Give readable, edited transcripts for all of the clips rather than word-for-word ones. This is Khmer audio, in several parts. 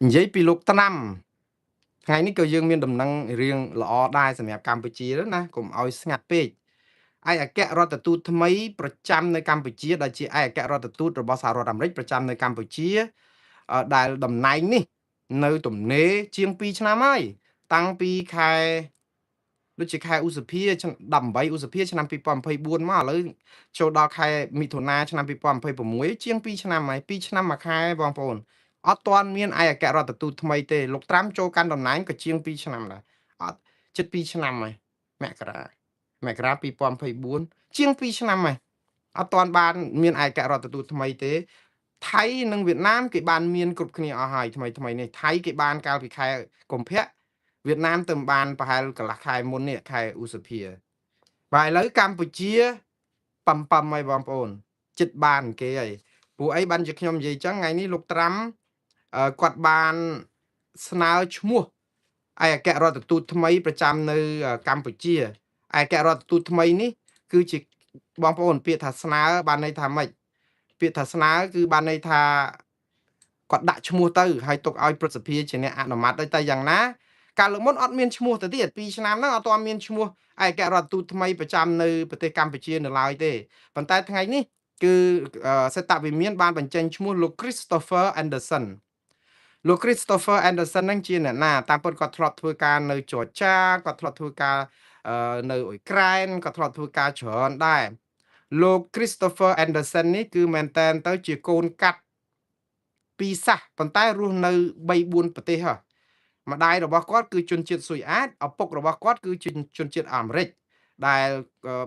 និយាយពីលោកត្រាំថ្ងៃនេះក៏យើងមានដំណឹងរឿងល្អដែរសម្រាប់កម្ពុជាណាកុំឲ្យស្ងាត់ពេកឯកអគ្គរដ្ឋទូតថ្មីប្រចាំនៅកម្ពុជាដែលជាឯកអគ្គរដ្ឋទូតរបស់សហរដ្ឋអាមេរិកប្រចាំនៅកម្ពុជាដែលតំណែងនេះនៅទំនេរជាង2ឆ្នាំហើយតាំងពីខែដូចជាខែឧសភា18ឧសភាឆ្នាំ2024មកឥឡូវចូលដល់ខែមិថុនាឆ្នាំ2026ជាង2ឆ្នាំហើយ2ឆ្នាំមួយខែបងប្អូនអត់ទាន់មានឯកអគ្គរដ្ឋទូតថ្មីទេលោកត្រាំចូលកាន់តំណែងក៏ជាង2ឆ្នាំដែរអត់ជិត2ឆ្នាំហើយមករា2024ជាង2ឆ្នាំហើយអត់ទាន់បានមានឯកអគ្គរដ្ឋទូតថ្មីទេថៃនិងវៀតណាមគេបានមានគ្រប់គ្នាអស់ហើយថ្មីនេះថៃគេបានកាលពីខែកុម្ភៈវៀតណាមទៅបានប្រហែលកន្លះខែមុននេះខែឧសភាបាទឥឡូវកម្ពុជាប៉ំហើយបងប្អូនចិត្តបានគេហើយព្រោះអីបានជាខ្ញុំនិយាយចឹងថ្ងៃនេះលោកត្រាំគាត់បានស្នើឈ្មោះឯកអគ្គរដ្ឋទូតថ្មីប្រចាំនៅកម្ពុជាឯកអគ្គរដ្ឋទូតថ្មីនេះគឺជាបងប្អូនពាក្យថាស្នើបានន័យថាម៉េចពាក្យថាស្នើគឺបានន័យថាគាត់ដាក់ឈ្មោះទៅហើយទុកឲ្យព្រឹទ្ធសភាជាអ្នកអនុម័តទៅយ៉ាងណាកាលលើកមុនអត់មានឈ្មោះទៅទៀត2ឆ្នាំហ្នឹងអត់ទាន់មានឈ្មោះឯកអគ្គរដ្ឋទូតថ្មីប្រចាំនៅប្រទេសកម្ពុជានៅឡើយទេប៉ុន្តែថ្ងៃនេះគឺសេតវិមានបានបញ្ចេញឈ្មោះលោក Christopher Anderson លោក Christopher Anderson ហ្នឹងជាអ្នកណាតាមពិតគាត់ធ្លាប់ធ្វើការនៅច័រចាគាត់ធ្លាប់ធ្វើការនៅអ៊ុយក្រែនគាត់ធ្លាប់ធ្វើការច្រើនដែរលោក Christopher Anderson នេះគឺមែនតែនទៅជាកូនកាត់ពីសាសប៉ុន្តែរស់នៅ3-4ប្រទេសម្ដាយរបស់គាត់គឺជនជាតិស៊ុយអាតឪពុករបស់គាត់គឺជនជាតិអាមេរិកដែល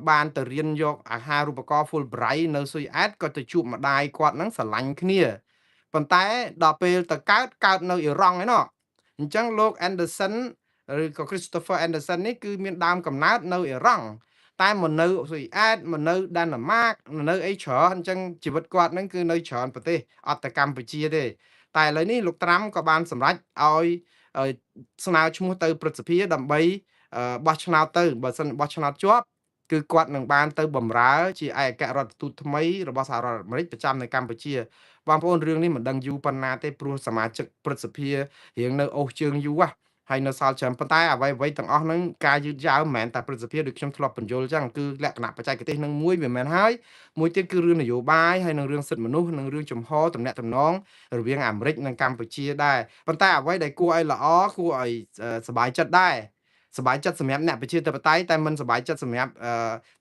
បានទៅរៀនយកអាហារូបករណ៍ Fulbright នៅស៊ុយអាតក៏ទៅជួបម្ដាយគាត់នឹងស្រឡាញ់គ្នាប៉ុន្តែដល់ពេលទៅកើតនៅអ៊ីរ៉ង់ឯណោះអញ្ចឹងលោក Anderson ឬក៏ Christopher Anderson នេះគឺមានដើមកំណើតនៅអ៊ីរ៉ង់តែមកនៅស៊ុយអាតមកនៅដាណឺម៉ាកនៅអីច្រើនអញ្ចឹងជីវិតគាត់នឹងគឺនៅច្រើនប្រទេសអត់ទៅកម្ពុជាទេតែឥឡូវនេះលោកត្រាំក៏បានសម្រេចឲ្យស្នើឈ្មោះទៅព្រឹទ្ធសភាដើម្បីបោះឆ្នោតទៅបើសិនបោះឆ្នោតជាប់គឺគាត់នឹងបានទៅបម្រើជាឯកអគ្គរដ្ឋទូតថ្មីរបស់សហរដ្ឋអាមេរិកប្រចាំនៅកម្ពុជាបងប្អូនរឿងនេះមិនដឹងយូរប៉ុណ្ណាទេព្រោះសមាជិកព្រឹទ្ធសភារៀងនៅអូសជើងយូរហើយនៅសល់ច្រើនប៉ុន្តែអ្វីទាំងអស់ហ្នឹងការយឺតយ៉ាវមិនមែនតែព្រឹទ្ធសភាដូចខ្ញុំធ្លាប់បញ្យល់ចឹងគឺលក្ខណៈបច្ចេកទេសនឹងមួយវាមិនហើយមួយទៀតគឺរឿងនយោបាយហើយនឹងរឿងសិទ្ធិមនុស្សនិងរឿងចំហទំនាក់ទំនងរវាងអាមេរិកនិងកម្ពុជាដែរប៉ុន្តែអ្វីដែលគួរឲ្យល្អគួរឲ្យសប្បាយចិត្តដែរសប្បាយចិត្តសម្រាប់អ្នកប្រជាធិបតេយ្យតែមិនសប្បាយចិត្តសម្រាប់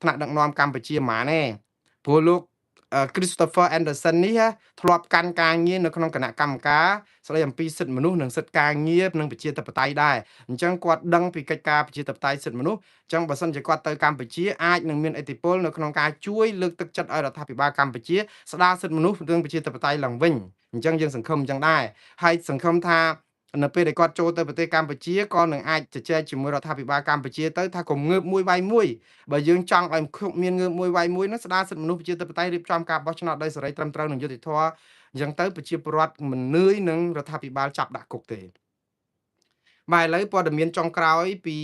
ថ្នាក់ដឹកនាំកម្ពុជាហ្មងទេព្រោះលោកChristopher Anderson នេះធ្លាប់កាន់ការងារនៅក្នុងគណៈកម្មការស្ដីអំពីសិទ្ធិមនុស្សនិងសិទ្ធិការងារនិងប្រជាធិបតេយ្យដែរអញ្ចឹងគាត់ដឹងពីកិច្ចការប្រជាធិបតេយ្យសិទ្ធិមនុស្សអញ្ចឹងបើសិនជាគាត់ទៅកម្ពុជាអាចនឹងមានឥទ្ធិពលនៅក្នុងការជួយលើកទឹកចិត្តឲ្យរដ្ឋាភិបាលកម្ពុជាស្ដារសិទ្ធិមនុស្សនិងប្រជាធិបតេយ្យឡើងវិញអញ្ចឹងយើងសង្ឃឹមអញ្ចឹងដែរហើយសង្ឃឹមថានៅពេលដែលគាត់ចូលទៅប្រទេសកម្ពុជាក៏នឹងអាចជជែកជាមួយរដ្ឋាភិបាលកម្ពុជាទៅថាកុំងើបមួយវាយមួយបើយើងចង់ឲ្យមានងើបមួយវាយមួយនោះស្ដារសិទ្ធិមនុស្សប្រជាធិបតេយ្យរៀបចំការបោះឆ្នោតដោយសេរីត្រឹមត្រូវនិងយុត្តិធម៌អញ្ចឹងទៅប្រជាពលរដ្ឋមិននឿយនឹងរដ្ឋាភិបាលចាប់ដាក់គុកទេបាទឥឡូវព័ត៌មានចុងក្រោយពី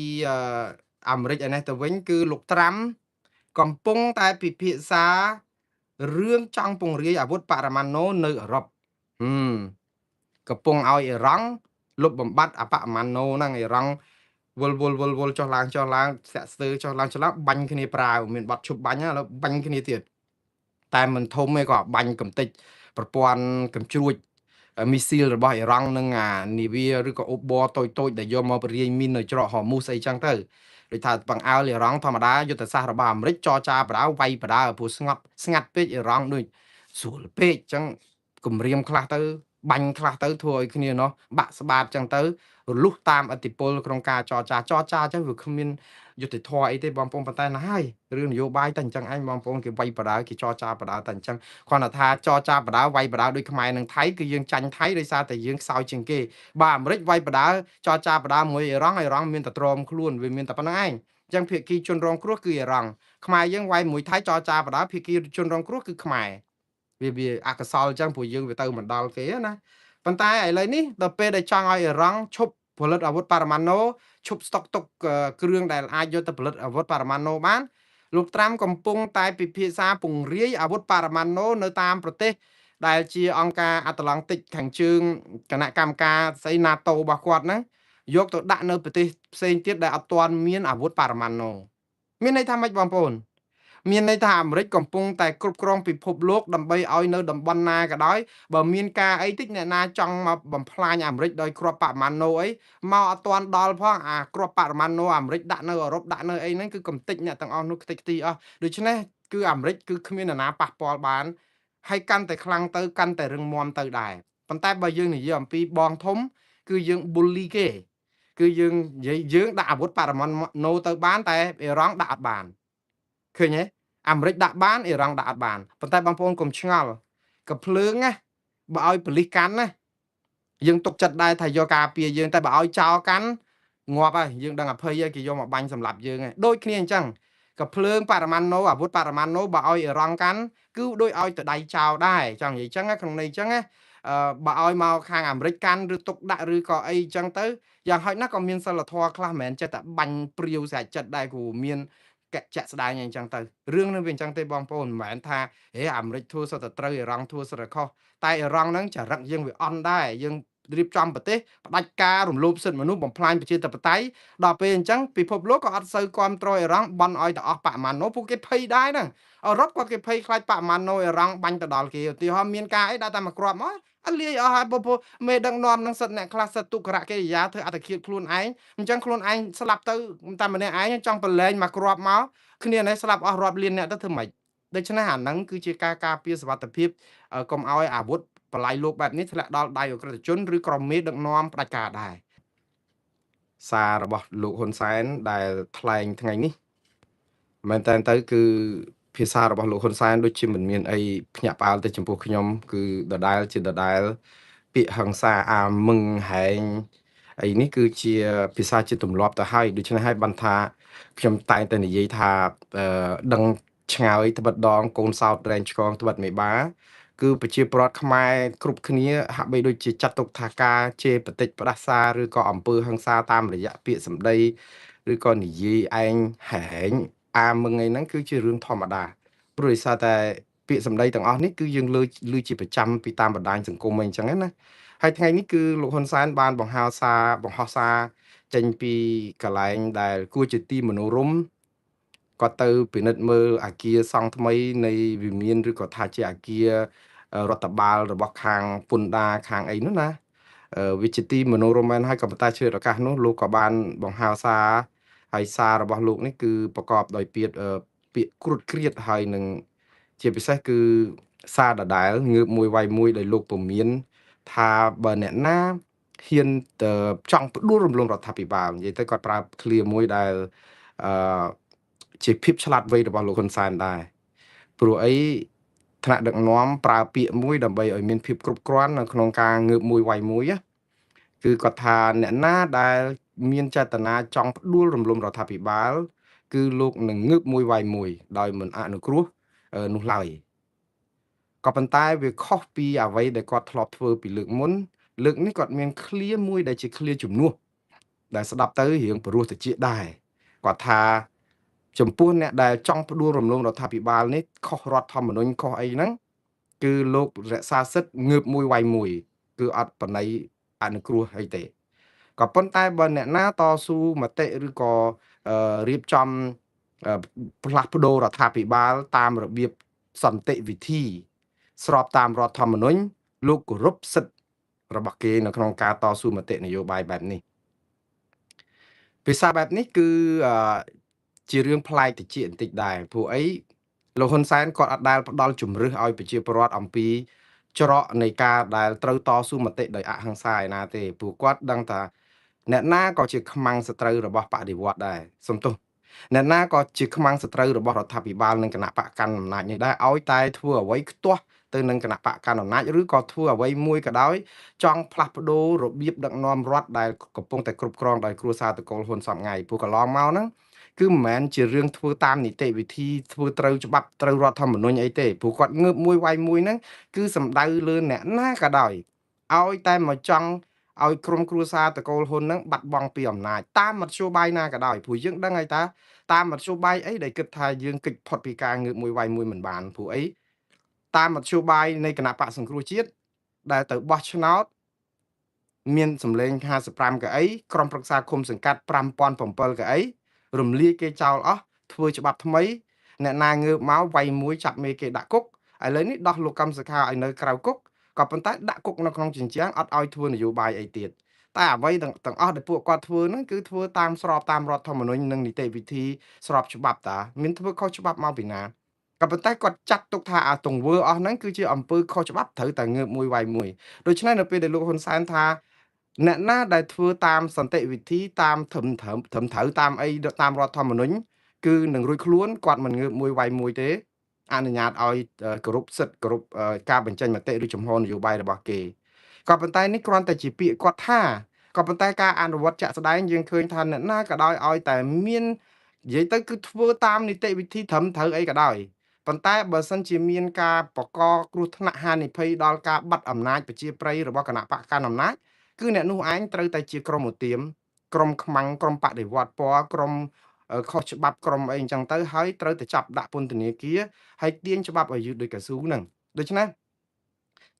អាមេរិកឯនេះទៅវិញគឺលោកត្រាំកំពុងតែពិភាក្សារឿងចង់ពង្រាយអាវុធបរមាណូនៅអឺរ៉ុបកំពុងឲ្យអ៊ីរ៉ង់លុបបំបត្តិអបមាណូហ្នឹងអ៊ីរ៉ង់វល់ចុះឡើងសាក់ស្ទើចុះឡើងបាញ់គ្នាប្រាវមានបាត់ឈប់បាញ់ឥឡូវបាញ់គ្នាទៀតតែមិនធំទេក៏បាញ់កំតិចប្រព័ន្ធកំជ្រួចមីស៊ីលរបស់អ៊ីរ៉ង់នឹងអានាវាឬក៏អូបបតូចដែលយកមកបរិយាយមីននៅច្រកហូមូសអីចឹងទៅដូចថាបង្អើលអ៊ីរ៉ង់ធម្មតាយុទ្ធសាស្ត្ររបស់អាមេរិកចរចាបដៅវាយបដៅព្រោះស្ងាត់ពេកអ៊ីរ៉ង់ដូចស្រួលពេកចឹងគម្រាមខ្លះទៅបាញ់ខ្លះទៅធ្វើឲ្យគ្នានោះបាក់ស្បាតចឹងទៅរលុះតាមអតិពលក្នុងការចរចាចឹងវាគ្មានយុទ្ធធរអីទេបងប្អូនប៉ុន្តែណាហើយរឿងនយោបាយតែអញ្ចឹងឯងបងប្អូនគេវាយបដៅគេចរចាបដៅតែអញ្ចឹងគ្រាន់តែថាចរចាបដៅវាយបដៅដូចខ្មែរនិងថៃគឺយើងចាញ់ថៃដោយសារតែយើងខ្សោយជាងគេបាទអាមេរិកវាយបដៅចរចាបដៅមួយអ៊ីរ៉ង់មានតែទ្រាំខ្លួនវាមានតែប៉ុណ្្នឹងឯងអញ្ចឹងភាគីជនរងគ្រោះគឺអ៊ីរ៉ង់ខ្មែរយើងវាយមួយថៃចរចាបដៅភាគីជនរងគ្រោះគឺខ្មែរវាអកុសលអញ្ចឹងព្រោះយើងវាទៅមិនដល់គេណាប៉ុន្តែឥឡូវនេះដល់ពេលដែលចង់ឲ្យអ៊ីរ៉ង់ឈប់ផលិតអាវុធបរមាណូឈប់ស្តុកទុកគ្រឿងដែលអាចយកទៅផលិតអាវុធបរមាណូបានលោកត្រាំកំពុងតែពិភាក្សាពង្រាយអាវុធបរមាណូនៅតាមប្រទេស ដែលជាអង្គការអាត្លង់តិកខាងជើងគណៈកម្មការស្អី NATO របស់គាត់ហ្នឹងយកទៅដាក់នៅប្រទេសផ្សេងទៀតដែលអត់ទាន់មានអាវុធបរមាណូមានន័យថាម៉េចបងប្អូនមានន័យថាអាមេរិកកំពុងតែគ្រប់គ្រងពិភពលោកដើម្បីឲ្យនៅតំបន់ណាក៏ដោយបើមានការអីតិចអ្នកណាចង់មកបំផ្លាញអាមេរិកដោយគ្រាប់បរមាណូអីមកអត់ទាន់ដល់ផងអាគ្រាប់បរមាណូអាមេរិកដាក់នៅអឺរ៉ុបដាក់នៅអីហ្នឹងគឺកំតិចអ្នកទាំងអស់នោះខ្ទេចខ្ទីអស់ដូច្នេះគឺអាមេរិកគឺគ្មាននរណាប៉ះពាល់បានហើយកាន់តែខ្លាំងទៅកាន់តែរឹងមាំទៅដែរប៉ុន្តែបើយើងនិយាយអំពីបងធំគឺយើង bully គេគឺយើងនិយាយយើងដាក់អាវុធបរមាណូទៅបានតែអ៊ីរ៉ង់ដាក់អត់បានឃើញទេអាមេរិកដាក់បានអ៊ីរ៉ង់ដាក់អត់បានប៉ុន្តែបងប្អូនកុំឆ្ងល់កំភ្លើងណាបើឲ្យប៉ូលីសកាន់ណាយើងទុកចិត្តដែរថាយកការពារយើងតែបើឲ្យចោលកាន់ងាប់ហើយយើងដឹងអភ័យហើយគេយកមកបាញ់សម្លាប់យើងហើយដូចគ្នាអញ្ចឹងក៏ភ្លើងបរមាណូអាវុធបរមាណូបើឲ្យអ៊ីរ៉ង់កាន់គឺដូចឲ្យទៅដៃចោលដែរចង់និយាយអញ្ចឹងក្នុងន័យអញ្ចឹងណាបើឲ្យមកខាងអាមេរិកកាន់ឬទុកដាក់ឬក៏អីអញ្ចឹងទៅយ៉ាងហោចណាស់ក៏មានសិលធម៌ខ្លះមិនមែនចេះតែបាញ់ព្រាវស្រេចចិត្តដែរគ្រូមានកជាក់ស្ដែងអញ្ចឹងទៅរឿងនឹងវាអញ្ចឹងទេបងប្អូនមិនមែនថាអាមេរិកធ្វើសុទ្ធតែត្រូវអ៊ីរ៉ង់ធ្វើសុទ្ធតែខុសតែអ៊ីរ៉ង់ហ្នឹងចរិតយើងវាអន់ដែរយើងរៀបចំប្រទេសផ្ដាច់ការរំលោភសិទ្ធិមនុស្សបំផ្លាញប្រជាធិបតេយ្យដល់ពេលអញ្ចឹងពិភពលោកក៏អត់សូវគ្រប់គ្រងអ៊ីរ៉ង់បន់ឲ្យទៅអស់បមាណូពួកគេភ័យដែរហ្នឹងអឺរ៉ុបក៏គេភ័យខ្លាចបមាណូអ៊ីរ៉ង់បាញ់ទៅដល់គេឧទាហរណ៍មានការអីដាក់តែមកគ្រាប់មកអត់លាយអស់ហើយពមេដឹកនាំនឹងសិតអ្នកខ្លះសិតទុក្ករកិរិយាធ្វើអត្តឃាតខ្លួនឯងអញ្ចឹងខ្លួនឯងស្លាប់ទៅតែម្នាក់ឯងចង់ប្រឡែងមកគ្រាប់មកគ្នានេះស្លាប់អស់រាប់លានអ្នកទៅធ្វើម៉េចដូច្នេះអាហ្នឹងគឺជាការការពារសុវត្ថិភាពកុំឲ្យអាវុធបល័យលោកបែបនេះធ្លាក់ដល់ដៃអក្រិតជនឬក្រុមមេដឹកនាំផ្ដាច់ការដែរសាររបស់លោកហ៊ុនសែនដែលថ្លែងថ្ងៃនេះមែនតើទៅគឺភាសារបស់លោកហ៊ុនសែនដូចជាមិនមានអីភ្ញាក់ផ្អើលទៅចំពោះខ្ញុំគឺដដែលជាដដែលពាក្យហិង្សាអាមឹងហែងអីនេះគឺជាភាសាជាទម្លាប់ទៅហើយដូច្នេះហើយបានថាខ្ញុំតែងតែនិយាយថាដឹងឆ្លើយត្បិតដងកូនសោតរែងឆ្កងត្បិតមេបាគឺប្រជាប្រដ្ឋខ្មែរគ្រប់គ្នាហាក់បីដូចជាចាត់ទុកថាការជេរបតិចផ្ដាសាឬក៏អំពើហិង្សាតាមរយៈពាក្យសម្ដីឬក៏និយាយឯងហែងអាមឹងអីហ្នឹងគឺជារឿងធម្មតាព្រោះដោយសារតែពាក្យសម្ដីទាំងអស់នេះគឺយើងលើជាប្រចាំពីតាមបណ្ដាញសង្គមអីអញ្ចឹងណាហើយថ្ងៃនេះគឺលោកហ៊ុនសែនបានបង្ហោះសារចេញពីកន្លែងដែលគួរជាទីមនោរម្យគាត់ទៅពិនិត្យមើលអាគារសង់ថ្មីនៃវិមានឬក៏ថាជាអាគាររដ្ឋបាលរបស់ខាងពន្ធដារខាងអីនោះណាវិជាទីមនោរម្យមែនហើយក៏ប៉ុន្តែឆ្លៀតឱកាសនោះលោកក៏បានបង្ហោះសារហើយសាររបស់លោកនេះគឺប្រកបដោយពាក្យគ្រុតគ្រៀតហើយនឹងជាពិសេសគឺសារដដែលងើបមួយវាយមួយដោយលោកពុំមានថាបើអ្នកណាហ៊ានចង់ផ្ដួលរំលំរដ្ឋាភិបាលនិយាយទៅគាត់ប្រើឃ្លាមួយដែលអឺជាភាពឆ្លាតវៃរបស់លោកហ៊ុនសែនដែរព្រោះអីថ្នាក់ដឹកនាំប្រើពាក្យមួយដើម្បីឲ្យមានភាពគ្រប់គ្រាន់នៅក្នុងការងើបមួយវាយមួយគឺគាត់ថាអ្នកណាដែលមានចេតនាចង់ផ្ដួលរំលំរដ្ឋាភិបាលគឺលោកនឹងងើបមួយវាយមួយដោយមិនអនុគ្រោះនោះឡើយក៏ប៉ុន្តែវាខុសពីអ្វីដែលគាត់ធ្លាប់ធ្វើពីលើកមុនលើកនេះគាត់មានឃ្លាមួយដែលជាឃ្លាជំនួសដែលស្ដាប់ទៅរៀងព្រោះតិចដែរគាត់ថាចំពោះអ្នកដែលចង់ផ្ដួលរំលំរដ្ឋាភិបាលនេះខុសរដ្ឋធម្មនុញ្ញខុសអីហ្នឹងគឺលោករក្សាសិទ្ធិងើបមួយវាយមួយគឺអត់បណៃអនុគ្រោះអីទេក៏ប៉ុន្តែបើអ្នកណាតស៊ូមតិឬក៏រៀបចំផ្លាស់ប្ដូររដ្ឋាភិបាលតាមរបៀបសន្តិវិធីស្របតាមរដ្ឋធម្មនុញ្ញលោកគោរពសិទ្ធិរបស់គេនៅក្នុងការតស៊ូមតិនយោបាយបែបនេះភាសាបែបនេះគឺជារឿងប្លែកតិចបន្តិចដែរព្រោះអីលោកហ៊ុនសែនគាត់អត់ដែលផ្ដល់ជំរឿសឲ្យប្រជាពលរដ្ឋអំពីច្រកនៃការដែលត្រូវតស៊ូមតិដោយអហិង្សាឯណាទេព្រោះគាត់ដឹងថាអ្នកណាក៏ជាខ្មាំងសត្រូវរបស់បដិវត្តដែរសំទោសអ្នកណាក៏ជាខ្មាំងសត្រូវរបស់រដ្ឋាភិបាលនិងគណៈបកកណ្ដាលអំណាចនេះដែរឲ្យតែធ្វើអ្វីខ្ទាស់ទៅនឹងគណៈបកកណ្ដាលអំណាចឬក៏ធ្វើអ្វីមួយក៏ដោយចង់ផ្លាស់ប្ដូររបៀបដឹកនាំរដ្ឋដែលកំពុងតែគ្រប់គ្រងដោយគ្រួសារតកូលហ៊ុនសពថ្ងៃព្រោះកន្លងមកហ្នឹងគឺមិនមែនជារឿងធ្វើតាមនីតិវិធីធ្វើត្រូវច្បាប់ត្រូវរដ្ឋធម្មនុញ្ញអីទេព្រោះគាត់ងើបមួយវាយមួយហ្នឹងគឺសំដៅលើអ្នកណាក៏ដោយឲ្យតែមកចង់ឲ្យក្រុមគ្រួសារតកូលហ៊ុនហ្នឹងបាត់បង់ពីអំណាចតាមមធ្យោបាយណាក៏ដោយព្រោះយើងដឹងហើយតាមមធ្យោបាយអីដែលគិតថាយើងគេចផុតពីការងើបមួយវាយមួយមិនបានព្រោះអី តាមមធ្យោបាយនៃគណៈបកសង្គ្រោះជាតិដែលទៅបោះឆ្នោតមានសម្លេង55កៅអីក្រុមប្រឹក្សាឃុំសង្កាត់5007កៅអីរំលាយគេចោលអស់ធ្វើច្បាប់ថ្មីអ្នកណាងើបមកវាយមួយចាប់មេគេដាក់គុកឥឡូវនេះដោះលោកកម្មសខាឲ្យនៅក្រៅគុកក៏ប៉ុន្តែដាក់គុកនៅក្នុងជញ្ជាំងអត់ឲ្យធ្វើនយោបាយអីទៀតតែអ្វីទាំងអស់ដែលពួកគាត់ធ្វើហ្នឹងគឺធ្វើតាមស្របតាមរដ្ឋធម្មនុញ្ញនិងនីតិវិធីស្របច្បាប់តាមានធ្វើខុសច្បាប់មកពីណាក៏ប៉ុន្តែគាត់ចាត់ទុកថាអាទង្វើអស់ហ្នឹងគឺជាអំពើខុសច្បាប់ត្រូវតែងើបមួយវាយមួយដូច្នេះនៅពេលដែលលោកហ៊ុនសែនថាអ្នកណាដែលធ្វើតាមសន្តិវិធីតាមត្រឹមត្រូវតាមអីតាមរដ្ឋធម្មនុញ្ញគឺនឹងរួចខ្លួនគាត់មិនងើបមួយវាយមួយទេអនុញ្ញាតឲ្យគោរពសិទ្ធិគោរពការបញ្ចេញមតិឬជំហរនយោបាយរបស់គេក៏ប៉ុន្តែនេះគ្រាន់តែជាពាក្យគាត់ថាក៏ប៉ុន្តែការអនុវត្តជាក់ស្ដែងយើងឃើញថាអ្នកណាក៏ដោយឲ្យតែមាននិយាយទៅគឺធ្វើតាមនីតិវិធីត្រឹមត្រូវអីក៏ដោយប៉ុន្តែបើសិនជាមានការបកកគ្រោះថ្នាក់ហានិភ័យដល់ការបាត់អំណាចប្រជាប្រិយរបស់គណៈបកកណ្ដាលអំណាចគឺអ្នកនោះឯងត្រូវតែជាក្រុមឧទាមក្រុមខ្មាំងក្រុមបដិវត្តពណ៌ក្រុមខុសច្បាប់ក្រុមអីអញ្ចឹងទៅហើយត្រូវតែចាប់ដាក់ពន្ធនាគារហើយទាញច្បាប់ឲ្យយឺតដោយកៅស៊ូហ្នឹងដូច្នេះ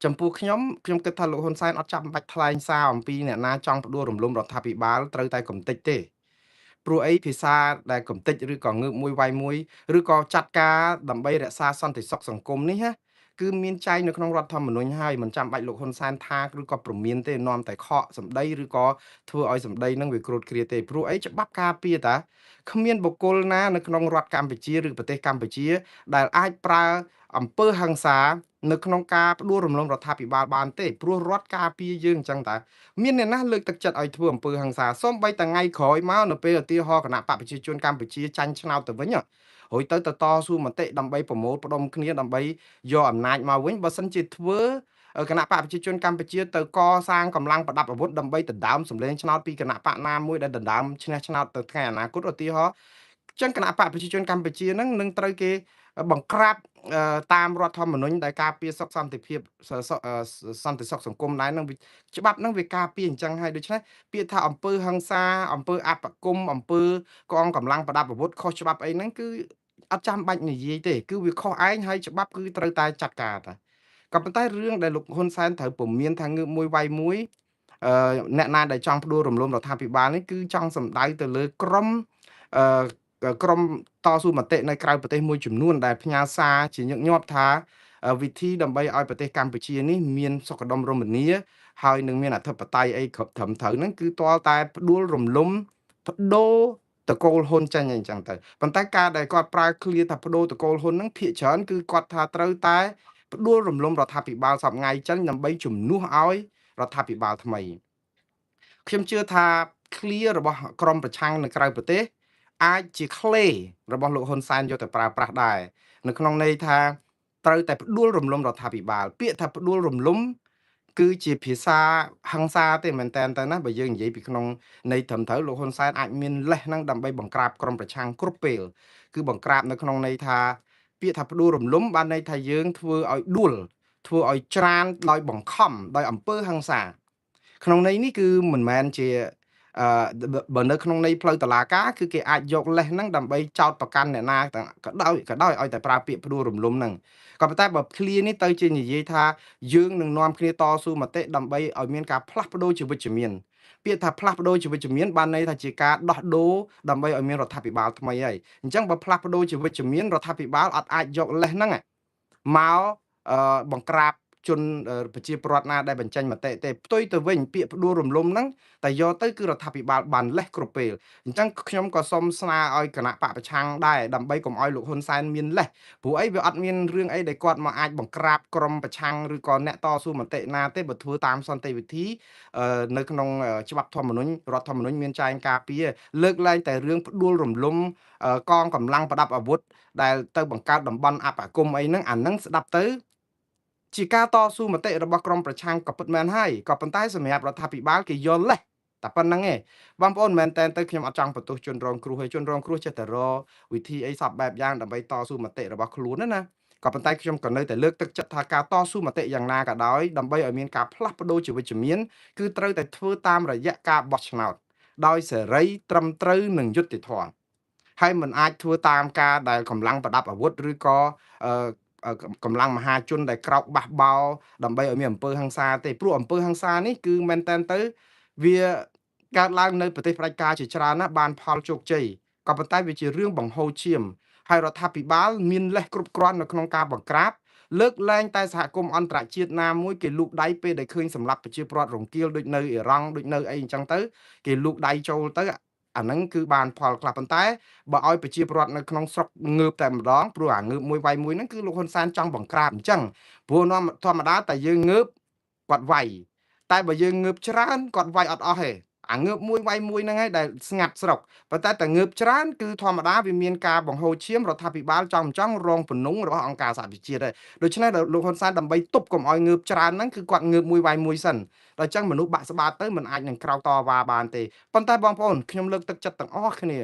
ចំពោះខ្ញុំគិតថាលោកហ៊ុនសែនអត់ចាំបាច់ថ្លែងសារអំពីអ្នកណាចង់ផ្ដួលរំលំរដ្ឋាភិបាលត្រូវតែកំទេចទេព្រោះអីភាសាដែលកំទេចឬក៏ងើបមួយវាយមួយឬក៏ចាត់ការដើម្បីរក្សាសន្តិសុខសង្គមនេះណាគឺមានចែងនៅក្នុងរដ្ឋធម្មនុញ្ញហើយមិនចាំបាច់លោកហ៊ុនសែនថាឬក៏ព្រមានទេនាំតែខកសម្ដីឬក៏ធ្វើឲ្យសម្ដីនឹងវាគ្រូតគ្រាទេព្រោះអីច្បាប់ការពារតាគ្មានបុគ្គលណានៅក្នុងរដ្ឋកម្ពុជាឬប្រទេសកម្ពុជាដែលអាចប្រើអំពើហិង្សានៅក្នុងការផ្ដួលរំលំរដ្ឋាភិបាលបានទេព្រោះរដ្ឋការពារយើងអញ្ចឹងតាមានអ្នកណាលើកទឹកចិត្តឲ្យធ្វើអំពើហិង្សាសូម្បីតែថ្ងៃក្រោយមកនៅពេលឧទាហរណ៍គណៈបកប្រជាជនកម្ពុជាចាញ់ឆ្នោតទៅវិញរួចទៅតស៊ូមតិដើម្បីប្រមូលផ្ដុំគ្នាដើម្បីយកអំណាចមកវិញបើសិនជាធ្វើគណៈបកប្រជាជនកម្ពុជាទៅកសាងកម្លាំងប្រដាប់អាវុធដើម្បីដណ្ដើមសម្លេងឆ្នោតពីគណៈបកណាមួយដែលដណ្ដើមឈ្នះឆ្នោតទៅថ្ងៃអនាគតឧទាហរណ៍ចឹងគណៈបកប្រជាជនកម្ពុជានឹងត្រូវគេបង្ក្រាបតាមរដ្ឋធម្មនុញ្ញដែលការពារសុខសន្តិភាពសន្តិសុខសង្គមដែរនឹងច្បាប់នឹងវាការពារអញ្ចឹងហើយដូច្នេះពាក្យថាអំពើហិង្សាអំពើអបគមអំពើកងកម្លាំងប្រដាប់អាវុធខុសច្បាប់អីហ្នឹងគឺអត់ចាំបាច់និយាយទេគឺវាខុសឯងហើយច្បាប់គឺត្រូវតែចាត់ការតាក៏ប៉ុន្តែរឿងដែលលោកហ៊ុនសែនត្រូវពមៀនថាងើបមួយវាយមួយអ្នកណាដែលចង់ផ្ដួលរំលំរដ្ឋាភិបាលនេះគឺចង់សម្ដៅទៅលើអឺក្រុមតស៊ូមតិនៅក្រៅប្រទេសមួយចំនួនដែលផ្ញើសារជាញឹកញាប់ថាវិធីដើម្បីឲ្យប្រទេសកម្ពុជានេះមានសុខដុមរមនាហើយនឹងមានអធិបតេយ្យអីគ្រប់ត្រឹមត្រូវហ្នឹងគឺទាល់តែផ្ដួលរំលំបដូរតកូលហ៊ុនចេញអញ្ចឹងទៅប៉ុន្តែការដែលគាត់ប្រើឃ្លាថាបដូរតកូលហ៊ុនហ្នឹងភាគច្រើនគឺគាត់ថាត្រូវតែផ្ដួលរំលំរដ្ឋាភិបាលសពថ្ងៃចេញដើម្បីជំនួសឲ្យរដ្ឋាភិបាលថ្មីខ្ញុំជឿថាឃ្លារបស់ក្រមប្រឆាំងនៅក្រៅប្រទេសអាចជាឃ្លេរបស់លោកហ៊ុនសែនយកទៅប្រើប្រាស់ដែរនៅក្នុងន័យថាត្រូវតែផ្ដួលរំលំរដ្ឋាភិបាលពាក្យថាផ្ដួលរំលំគឺជាភាសាហិង្សាទេមែនតើទៅណាបើយើងនិយាយពីក្នុងន័យត្រឹមត្រូវលោកហ៊ុនសែនអាចមានលេសហ្នឹងដើម្បីបង្ក្រាបក្រុមប្រឆាំងគ្រប់ពេលគឺបង្ក្រាបនៅក្នុងន័យថាពាក្យថាផ្ដួលរំលំបានន័យថាយើងធ្វើឲ្យដួលធ្វើឲ្យច្រានដោយបង្ខំដោយអំពើហិង្សាក្នុងន័យនេះគឺមិនមែនជាបើនៅក្នុងន័យផ្លូវតុលាការគឺគេអាចយកលេសហ្នឹងដើម្បីចោទប្រកាន់អ្នកណាក៏ដោយឲ្យតែប្រើពាក្យផ្ដួលរំលំហ្នឹងក៏ប៉ុន្តែបើឃ្លានេះទៅជានិយាយថាយើងនឹងនាំគ្នាតស៊ូមតិដើម្បីឲ្យមានការផ្លាស់ប្ដូរជាវិជ្ជមានពាក្យថាផ្លាស់ប្ដូរជាវិជ្ជមានបានន័យថាជាការដោះដូរដើម្បីឲ្យមានរដ្ឋាភិបាលថ្មីហើយអញ្ចឹងបើផ្លាស់ប្ដូរជាវិជ្ជមានរដ្ឋាភិបាលអត់អាចយកលេសហ្នឹងមកបង្ក្រាបជនប្រជាពលរដ្ឋណាដែលបញ្ចេញមតិទេផ្ទុយទៅវិញពាក្យផ្ដួលរំលំហ្នឹងតែយកទៅគឺរដ្ឋាភិបាលបានលេសគ្រប់ពេលអញ្ចឹងខ្ញុំក៏សូមស្នើឲ្យគណៈបកប្រឆាំងដែរដើម្បីកុំឲ្យលោកហ៊ុនសែនមានលេសព្រោះអីវាអត់មានរឿងអីដែលគាត់មកអាចបង្ក្រាបក្រុមប្រឆាំងឬក៏អ្នកតស៊ូមតិណាទេបើធ្វើតាមសន្តិវិធីនៅក្នុងច្បាប់ធម្មនុញ្ញរដ្ឋធម្មនុញ្ញមានចែងការពារលើកលែងតែរឿងផ្ដួលរំលំកងកម្លាំងប្រដាប់អាវុធដែលទៅបង្កើតតំបន់អបគមអីហ្នឹងអាហ្នឹងស្ដាប់ទៅជាការតស៊ូមតិរបស់ក្រុមប្រឆាំងក៏ពិតមែនហើយក៏ប៉ុន្តែសម្រាប់រដ្ឋាភិបាលគេយល់លេសតែប៉ុណ្្នឹងឯងបងប្អូនមែនតើទៅខ្ញុំអត់ចង់បន្ទោសជនរងគ្រោះហើយជនរងគ្រោះចេះតែរវិធីអីសពបែបយ៉ាងដើម្បីតស៊ូមតិរបស់ខ្លួនណាក៏ប៉ុន្តែខ្ញុំក៏នៅតែលើកទឹកចិត្តថាការតស៊ូមតិយ៉ាងណាក៏ដោយដើម្បីឲ្យមានការផ្លាស់ប្ដូរជាវិជ្ជមានគឺត្រូវតែធ្វើតាមរយៈការបោះឆ្នោតដោយសេរីត្រឹមត្រូវនិងយុត្តិធម៌ហើយមិនអាចធ្វើតាមការដែលកម្លាំងប្រដាប់អាវុធឬក៏ កម្លាំងមហាជនដែលក្រោកបះបោរដើម្បីឲ្យមានអំពើហិង្សាទេព្រោះអំពើហិង្សានេះគឺមែនតើទៅវាកើតឡើងនៅប្រទេសផ្ដាច់ការជាច្រើនណាស់បានផលជោគជ័យក៏ប៉ុន្តែវាជារឿងបង្ហូរឈាមហើយរដ្ឋាភិបាលមានលេសគ្រប់គ្រាន់នៅក្នុងការបង្ក្រាបលើកលែងតែសហគមន៍អន្តរជាតិណាមួយគេលូកដៃពេលដែលឃើញសម្លាប់ប្រជាពលរដ្ឋរង្គាលដូចនៅអ៊ីរ៉ង់ដូចនៅអីអញ្ចឹងទៅគេលូកដៃចូលទៅអាហ្នឹងគឺបានផលខ្លះប៉ុន្តែបើឲ្យប្រជាពលរដ្ឋនៅក្នុងស្រុកងើបតែម្ដងព្រោះអាងើបមួយវាយមួយហ្នឹងគឺលោកហ៊ុនសែនចង់បង្ក្រាបអញ្ចឹងព្រោះនាំធម្មតាតែយើងងើបគាត់វាយតែបើយើងងើបច្រើនគាត់វាយអត់អស់ទេអាងើបមួយវាយមួយហ្នឹងឯងដែលស្ងាត់ស្រុកប៉ុន្តែតែងើបច្រើនគឺធម្មតាវាមានការបង្ហូរឈាមរដ្ឋាភិបាលចង់រងពនុងរបស់អង្គការសហប្រជាជាតិដែរដូច្នេះលោកហ៊ុនសែនដើម្បីទប់កុំឲ្យងើបច្រើនហ្នឹងគឺគាត់ងើបមួយវាយមួយសិនដល់អញ្ចឹងមនុស្សបាក់ស្បាតទៅមិនអាចនឹងក្រោកតវ៉ាបានទេប៉ុន្តែបងប្អូនខ្ញុំលើកទឹកចិត្តទាំងអស់គ្នា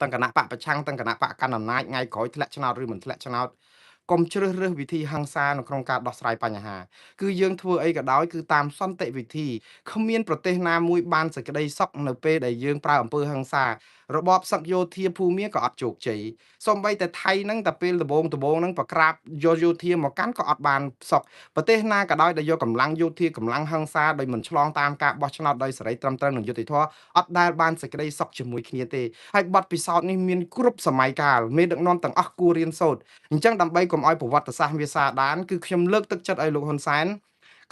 ទាំងគណៈបកប្រឆាំងទាំងគណៈបកកណ្ដាលអំណាចថ្ងៃក្រោយធ្លាក់ឆ្នោតឬមិនធ្លាក់ឆ្នោតកុំជ្រើសរើសវិធីហិង្សានៅក្នុងការដោះស្រាយបញ្ហាគឺយើងធ្វើអីក៏ដោយគឺតាមសន្តិវិធីគ្មានប្រទេសណាមួយបានសេចក្តីសុខនៅពេលដែលយើងប្រើអំពើហិង្សារបបសឹកយោធាភូមាក៏អត់ជោគជ័យសូម្បីតែថៃហ្នឹងតែពេលដំបូងហ្នឹងប្រក្រាបយកយោធាមកកាន់ក៏អត់បានសុខប្រទេសណាក៏ដោយដែលយកកម្លាំងយោធាកម្លាំងហិង្សាដោយមិនឆ្លងតាមការបោះឆ្នោតដោយសេរីត្រឹមត្រូវនិងយុត្តិធម៌អត់ដែលបានសេចក្តីសុខជាមួយគ្នាទេហើយបទពិសោធន៍នេះមានគ្រប់សម័យកាលមេដឹកនាំទាំងអស់គួររៀនសូត្រអញ្ចឹងដើម្បីកុំឲ្យប្រវត្តិសាស្ត្រវាសាដានគឺខ្ញុំលើកទឹកចិត្តឲ្យលោកហ៊ុនសែន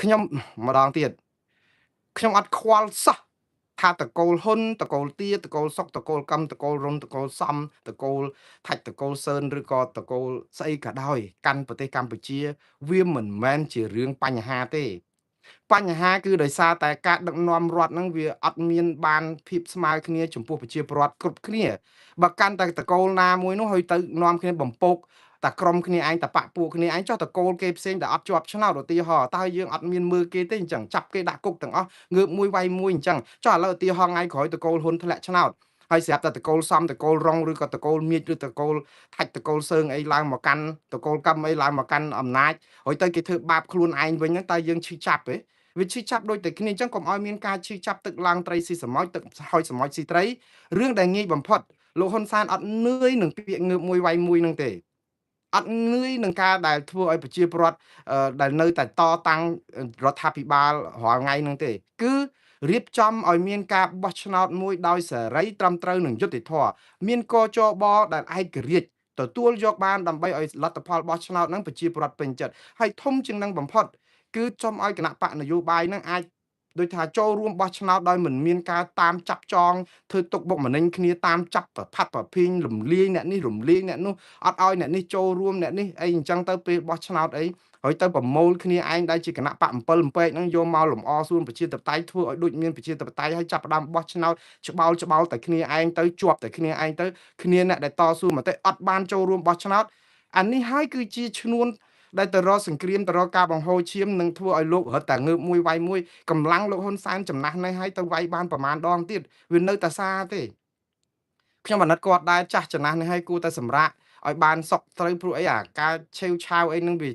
ខ្ញុំម្ដងទៀតខ្ញុំអត់ខ្វល់សោះថាតកូលហ៊ុនតកូលទាតកូលសុកតកូលកំតកូលរុនតកូលសំតកូលថាច់តកូលសឿនឬក៏តកូលស្អីក៏ដោយកាន់ប្រទេសកម្ពុជាវាមិនមែនជារឿងបញ្ហាទេបញ្ហាគឺដោយសារតែការដឹកនាំរដ្ឋហ្នឹងវាអត់មានបានភាពស្មើគ្នាចំពោះប្រជាពលរដ្ឋគ្រប់គ្នាបើកាន់តែតកូលណាមួយនោះហើយទៅនាំគ្នាបំពកតែក្រុមគ្នាឯងតែបកពួកគ្នាឯងចោះតកូលគេផ្សេងដែលអត់ជាប់ឆ្នោតឧទាហរណ៍តើយើងអត់មានមើលគេទេអញ្ចឹងចាប់គេដាក់គុកទាំងអស់ងើបមួយវាយមួយអញ្ចឹងចុះឥឡូវឧទាហរណ៍ថ្ងៃក្រោយតកូលហ៊ុនធ្លាក់ឆ្នោតហើយស្រាប់តែតកូលសំតកូលរងឬក៏តកូលមៀចឬតកូលថាច់តកូលសើងអីឡើងមកកាន់តកូលកំអីឡើងមកកាន់អំណាចហើយទៅគេធ្វើបាបខ្លួនឯងវិញហ្នឹងតើយើងឈឺចាប់ទេវាឈឺចាប់ដូចតែគ្នាអញ្ចឹងកុំឲ្យមានការឈឺចាប់ទឹកឡើងត្រីស៊ីសមុទ្រទឹកហុយសមុទ្រស៊ីត្រីរឿងដែលងាយបំផុតលោកហ៊ុនសែនអត់នឿយនឹងពាក្យងើបមួយវាយមួយនឹងទេអត់នឿយនឹងការដែលធ្វើឲ្យប្រជាពលរដ្ឋដែលនៅតែតតាំងរដ្ឋាភិបាលរាល់ថ្ងៃនឹងទេគឺរៀបចំឲ្យមានការបោះឆ្នោតមួយដោយសេរីត្រឹមត្រូវនិងយុត្តិធម៌មានកចបដែលឯករាជ្យទទួលយកបានដើម្បីឲ្យលទ្ធផលបោះឆ្នោតនឹងប្រជាពលរដ្ឋពេញចិត្តហើយធំជាងនឹងបំផុតគឺសូមឲ្យគណៈបកនយោបាយនឹងអាចដូចថាចូលរួមបោះឆ្នោតដោយមិនមានការតាមចាប់ចងធ្វើទុកបុកម្នេញគ្នាតាមចាប់ប្រផាត់ប្រភេងរំលាយអ្នកនេះរំលាយអ្នកនោះអត់ឲ្យអ្នកនេះចូលរួមអ្នកនេះអីអញ្ចឹងទៅពេលបោះឆ្នោតអីហើយទៅប្រមូលគ្នាឯងដែលជាគណៈបក7លំពេកហ្នឹងយកមកលំអសួនប្រជាធិបតេយ្យធ្វើឲ្យដូចមានប្រជាធិបតេយ្យហើយចាប់ផ្ដើមបោះឆ្នោតច្បោលតែគ្នាឯងទៅជាប់តែគ្នាឯងទៅគ្នាអ្នកដែលតស៊ូមតិអត់បានចូលរួមបោះឆ្នោតអានេះហើយគឺជាឈ្នួនដែលទៅរកសង្គ្រាមទៅរកការបង្ហូរឈាមនឹងធ្វើឲ្យលោករត់តែងើបមួយវាយមួយកម្លាំងលោកហ៊ុនសែនចំណាស់នេះហើយទៅវាយបានប្រមាណដងទៀតវានៅតែសារទេខ្ញុំអាណិតគាត់ដែរចាស់ចំណាស់នេះហើយគួរតែសម្រាកឲ្យបានសុខត្រូវព្រោះអីអាការឆេវឆាវអីនឹងវា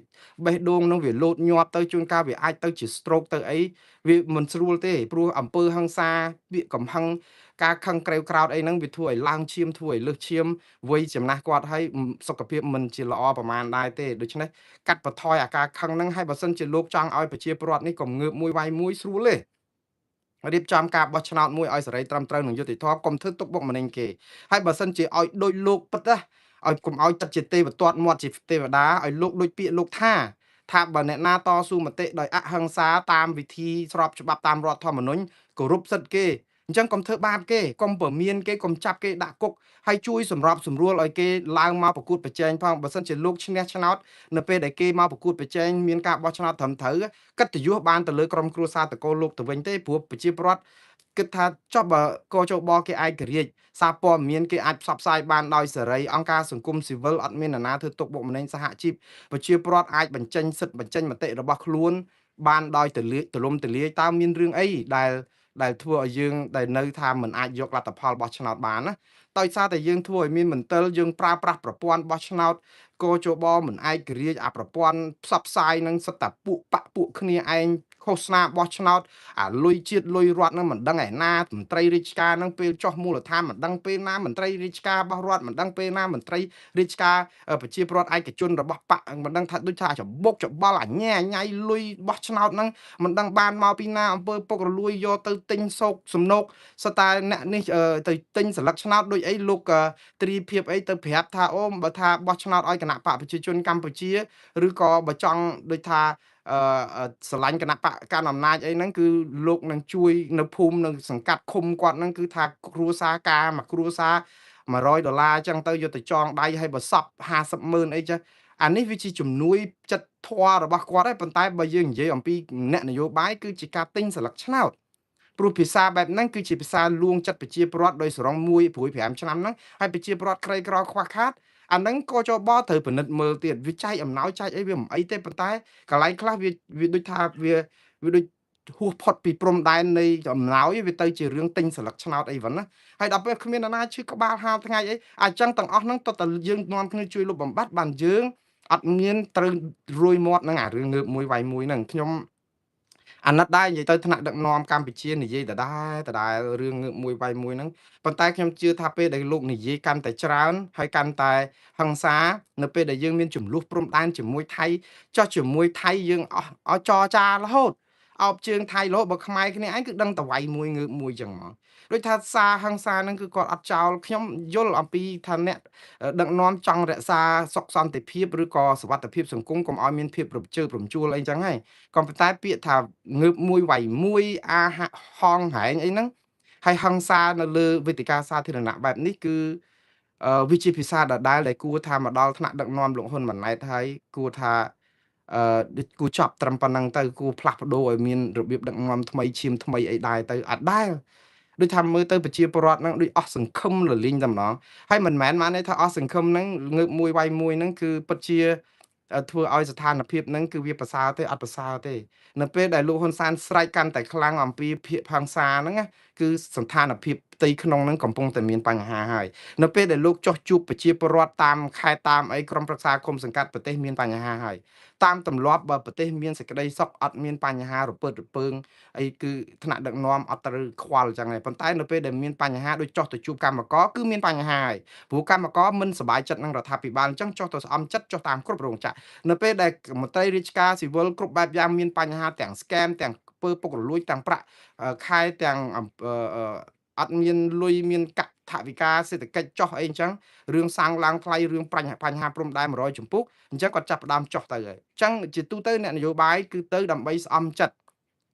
បេះដូងនឹងវាលោតញាប់ទៅជួនកាលវាអាចទៅជា stroke ទៅអីវាមិនស្រួលទេព្រោះអំពើហិង្សាពាក្យកំហឹងការខឹងក្រេវក្រោតអីហ្នឹងវាធ្វើឲ្យឡើងឈាមធ្វើឲ្យលើសឈាមវ័យចំណាស់គាត់ហើយសុខភាពមិនជាល្អប្រមាណដែរទេដូច្នេះកាត់បន្ថយអាការខឹងហ្នឹងហើយបើសិនជាលោកចង់ឲ្យប្រជាពលរដ្ឋនេះកុំងើបមួយវាយមួយស្រួលទេរៀបចំការបោះឆ្នោតមួយឲ្យសេរីត្រឹមត្រូវនឹងយុត្តិធម៌កុំធ្វើទុកបុកម្នេញគេហើយបើសិនជាឲ្យដូចលោកពិតណាឲ្យកុំឲ្យចិត្តជាទេវទត្តមាត់ជាទេវតាឲ្យលោកដូចពាក្យលោកថាបើអ្នកណាតស៊ូមតិដោយអហិង្សាតាមវិធីស្របច្បាប់តាមរដ្ឋធម្មនុញ្ញគោរពសិទ្ធិគេអញ្ចឹងកុំធ្វើបាបគេកុំព្រមានគេកុំចាប់គេដាក់គុកហើយជួយសម្របសម្រួលឲ្យគេឡើងមកប្រកួតប្រជែងផងបើសិនជាលោកឈ្នះឆ្នោតនៅពេលដែលគេមកប្រកួតប្រជែងមានការបោះឆ្នោតត្រឹមត្រូវកិត្តិយសបានទៅលើក្រុមគ្រួសារតកូលលោកទៅវិញទេព្រោះប្រជាពលរដ្ឋគិតថាចុះបើកោជបគេឯករាជ្យសារព័ត៌មានគេអាចផ្សព្វផ្សាយបានដោយសេរីអង្គការសង្គមស៊ីវិលអត់មាននរណាធ្វើទុកបុកម្នេញសហជីពប្រជាពលរដ្ឋអាចបញ្ចេញសិទ្ធិបញ្ចេញមតិរបស់ខ្លួនបានដោយទលំទលាយតើមានរឿងអីដែលធ្វើឲ្យយើងដែលនៅថាមិនអាចយកលទ្ធផលបោះឆ្នោតបានណាដោយសារតែយើងធ្វើឲ្យមានមន្ទិលយើងប្រើប្រាស់ប្រព័ន្ធបោះឆ្នោតកោជបមិនឯករាជ្យអាប្រព័ន្ធផ្សព្វផ្សាយនឹងសិតតែពួកបកពួកគ្នាឯង ឃោសនាបោះឆ្នោតអាលុយជាតិលុយរដ្ឋហ្នឹងមិនដឹងឯណាមន្ត្រីរាជការហ្នឹងពេលចោះមូលដ្ឋានមិនដឹងពេលណាមន្ត្រីរាជការរបស់រដ្ឋមិនដឹងពេលណាមន្ត្រីរាជការប្រជាពលរដ្ឋឯកជនរបស់បកមិនដឹងថាដូចថាច្បុកច្បល់អញ៉ែអញ៉ៃលុយបោះឆ្នោតហ្នឹងមិនដឹងបានមកពីណាអង្គើពុករលួយយកទៅទិញសោកសំណុកសតែអ្នកនេះទៅទិញស្លឹកឆ្នោតដូចអីលោកទ្រីភិបអីទៅប្រាប់ថាអូបើថាបោះឆ្នោតឲ្យគណៈបកប្រជាជនកម្ពុជាឬក៏បើចង់ដូចថាស្រឡាញ់គណៈបកកាន់អំណាចអីហ្នឹងគឺលោកនឹងជួយនៅភូមិនៅសង្កាត់ឃុំគាត់ហ្នឹងគឺថាគ្រួសារការមួយគ្រួសារ$100អញ្ចឹងទៅយកទៅចងដៃឲ្យបើសព50,000អីចឹងអានេះវាជាជំនួយចិត្តធម៌របស់គាត់ហើយប៉ុន្តែបើយើងនិយាយអំពីអ្នកនយោបាយគឺជាការទិញស្លឹកឆ្នោតព្រោះភាសាបែបហ្នឹងគឺជាភាសាលួងចិត្តប្រជាពលរដ្ឋដោយសរង1 ព្រួយ5ឆ្នាំហ្នឹងហើយប្រជាពលរដ្ឋក្រីក្រខ្វះខាតអាហ្នឹងក៏ចបត្រូវពិនិត្យមើលទៀតវាចែកអំណោយចែកអីវាមិនអីទេប៉ុន្តែកន្លែងខ្លះវាដូចថាវាដូចហួសផុតពីព្រំដែននៃអំណោយវាទៅជារឿងទិញស្លឹកឆ្នោតអីវិញណាហើយដល់ពេលគ្មាននរណាឈឺក្បាលហាលថ្ងៃអីអញ្ចឹងទាំងអស់ហ្នឹងតើតើយើងនាំគ្នាជួយលុបបំបាត់បានយើងអត់មានត្រូវរួយមាត់នឹងអារឿងងើបមួយវាយមួយហ្នឹងខ្ញុំអាណិតដែរនិយាយទៅថ្នាក់ដឹកនាំកម្ពុជានិយាយដដែលរឿងងើបមួយវាយមួយហ្នឹងប៉ុន្តែខ្ញុំជឿថាពេលដែលលោកនិយាយកាន់តែច្រើនហើយកាន់តែហិង្សានៅពេលដែលយើងមានចំនួនព្រំដែនជាមួយថៃចោះជាមួយថៃយើងអស់ឲ្យចរចារហូតអោបជើងថៃរហូតបើខ្មែរគ្នាឯងគឺដឹងតែវាយមួយងើបមួយចឹងហ្មងដូចថាសារហិង្សាហ្នឹងគឺគាត់អត់ចោលខ្ញុំយល់អំពីថាអ្នកដឹកនាំចង់រក្សាសុខសន្តិភាពឬក៏សុវត្ថិភាពសង្គមកុំឲ្យមានភាពរំជើបរំជួលអីចឹងហើយក៏ប៉ុន្តែពាក្យថាងើបមួយវាយមួយអាហាក់ហងហែងអីហ្នឹងហើយហិង្សានៅលើវេទិកាសាធារណៈបែបនេះគឺវាជាភាសាដដែលដែលគួរថាមកដល់ថ្នាក់ដឹកនាំលោកហ៊ុនម៉ាណែតហើយគួរថាដូចគួរចប់ត្រឹមប៉ុណ្ណឹងទៅគួរផ្លាស់ប្ដូរឲ្យមានរបៀបដឹកនាំថ្មីឈាមថ្មីអីដែរទៅអត់ដែរដូចថាមើលទៅប្រជាពលរដ្ឋហ្នឹងដូចអស់សង្ឃឹមរលីងតែម្ដងហើយមិនមែនបានន័យថាអស់សង្ឃឹមហ្នឹងងើបមួយវាយមួយហ្នឹងគឺពិតជាធ្វើឲ្យស្ថានភាពហ្នឹងគឺវាប្រសើរទេអត់ប្រសើរទេនៅពេលដែលលោកហ៊ុនសែនស្រែកកាន់តែខ្លាំងអំពីភាគផង្សាហ្នឹងណាគឺស្ថានភាពផ្ទៃក្នុងហ្នឹងកំពុងតែមានបញ្ហាហើយនៅពេលដែលលោកចោះជួបប្រជាពលរដ្ឋតាមខេត្តតាមអីក្រុមប្រឹក្សាគុំសង្កាត់ប្រទេសមានបញ្ហាហើយតាមទម្លាប់បើប្រទេសមានសេចក្តីសុខអត់មានបញ្ហារពើរពើងអីគឺថ្នាក់ដឹកនាំអត់ត្រូវខ្វល់អញ្ចឹងហើយប៉ុន្តែនៅពេលដែលមានបញ្ហាដូចចោះទៅជួបកម្មករគឺមានបញ្ហាហើយព្រោះកម្មករមិនសប្បាយចិត្តនឹងរដ្ឋាភិបាលអញ្ចឹងចោះទៅស្អំចិត្តចុះតាមគ្រប់រោងចក្រនៅពេលដែលមន្ត្រីរាជការស៊ីវិលគ្រប់បែបយ៉ាងមានបញ្ហាទាំង scam ទាំងធ្វើពុករលួយទាំងប្រាក់ខែទាំងអត់មានលុយមានកាក់ថវិកាសេដ្ឋកិច្ចចុះអីអញ្ចឹងរឿងសាំងឡើងថ្លៃរឿងបញ្ហាព្រំដែន100ជំពូកអញ្ចឹងគាត់ចាប់ផ្ដើមចុះទៅហើយអញ្ចឹងជាទូទៅអ្នកនយោបាយគឺទៅដើម្បីស្អំចិត្ត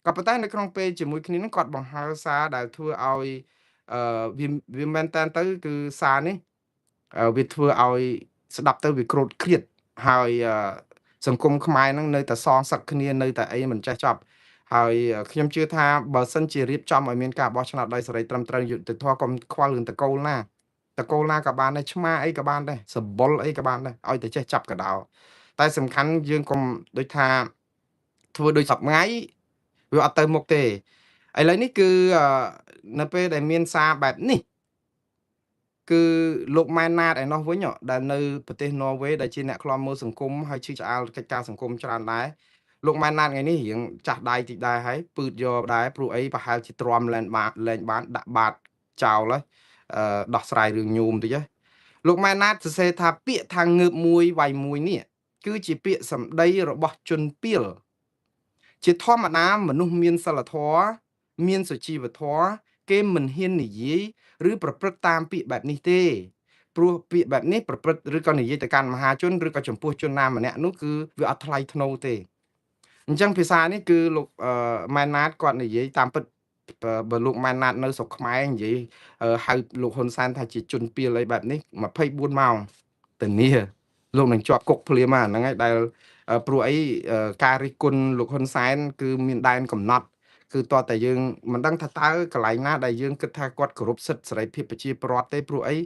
ក៏ប៉ុន្តែនៅក្នុងពេលជាមួយគ្នានឹងគាត់បង្ហើរសារដែលធ្វើឲ្យវាមែនតើទៅគឺសារនេះវាធ្វើឲ្យស្ដាប់ទៅវាក្រោតឃ្លាតហើយសង្គមខ្មែរហ្នឹងនៅតែសងសឹកគ្នានៅតែអីមិនចេះចប់ហើយខ្ញុំជឿថាបើសិនជារៀបចំឲ្យមានការបោះឆ្នោតដោយសេរីត្រឹមត្រូវយុត្តិធម៌កុំខ្វល់រឿងតកូលណាតកូលណាក៏បានដែរឆ្មាអីក៏បានដែរសបុលអីក៏បានដែរឲ្យតែចេះចាប់កដោតែសំខាន់យើងកុំដូចថាធ្វើដូចសពថ្ងៃវាអត់ទៅមុខទេឥឡូវនេះគឺនៅពេលដែលមានសារបែបនេះគឺលោកម៉ែនណាតឯណោះវិញដែលនៅប្រទេសន័រវេដែលជាអ្នកឃ្លាំមើលសង្គមហើយឈឺឆ្អាលកិច្ចការសង្គមច្រើនដែរលោកម៉ែនណាតថ្ងៃនេះរៀងចាស់ដៃតិចដែរហើយពឺតយកដែរព្រោះអីប្រហែលជាទ្រាំលែងបានដាក់បាតចោលហើយដោះស្រាយរឿងញោមតិចហើយលោកម៉ែនណាតសរសេរថាពាក្យថាងើបមួយវាយមួយនេះគឺជាពាក្យសម្ដីរបស់ជនពាលជាធម្មតាមនុស្សមានសិលធម៌មានសុជីវធម៌គេមិនហ៊ាននិយាយឬប្រព្រឹត្តតាមពាក្យបែបនេះទេព្រោះពាក្យបែបនេះប្រព្រឹត្តឬក៏និយាយទៅកាន់មហាជនឬក៏ចំពោះជនណាម្នាក់នោះគឺវាអត់ថ្លៃថ្នូរទេអញ្ចឹងភាសានេះគឺលោកម៉ែនណាតគាត់និយាយតាមពិតបើលោកម៉ែនណាតនៅស្រុកខ្មែរនិយាយហៅលោកហ៊ុនសែនថាជាជនពាលអីបែបនេះ24ម៉ោងធានាលោកនឹងជាប់គុកភ្លាមហ្នឹងហើយដែលព្រោះអីការរិះគន់លោកហ៊ុនសែនគឺមានដែនកំណត់គឺតើតែយើងមិនដឹងថាតើកន្លែងណាដែលយើងគិតថាគាត់គោរពសិទ្ធិសេរីភាពប្រជាពលរដ្ឋទេព្រោះអី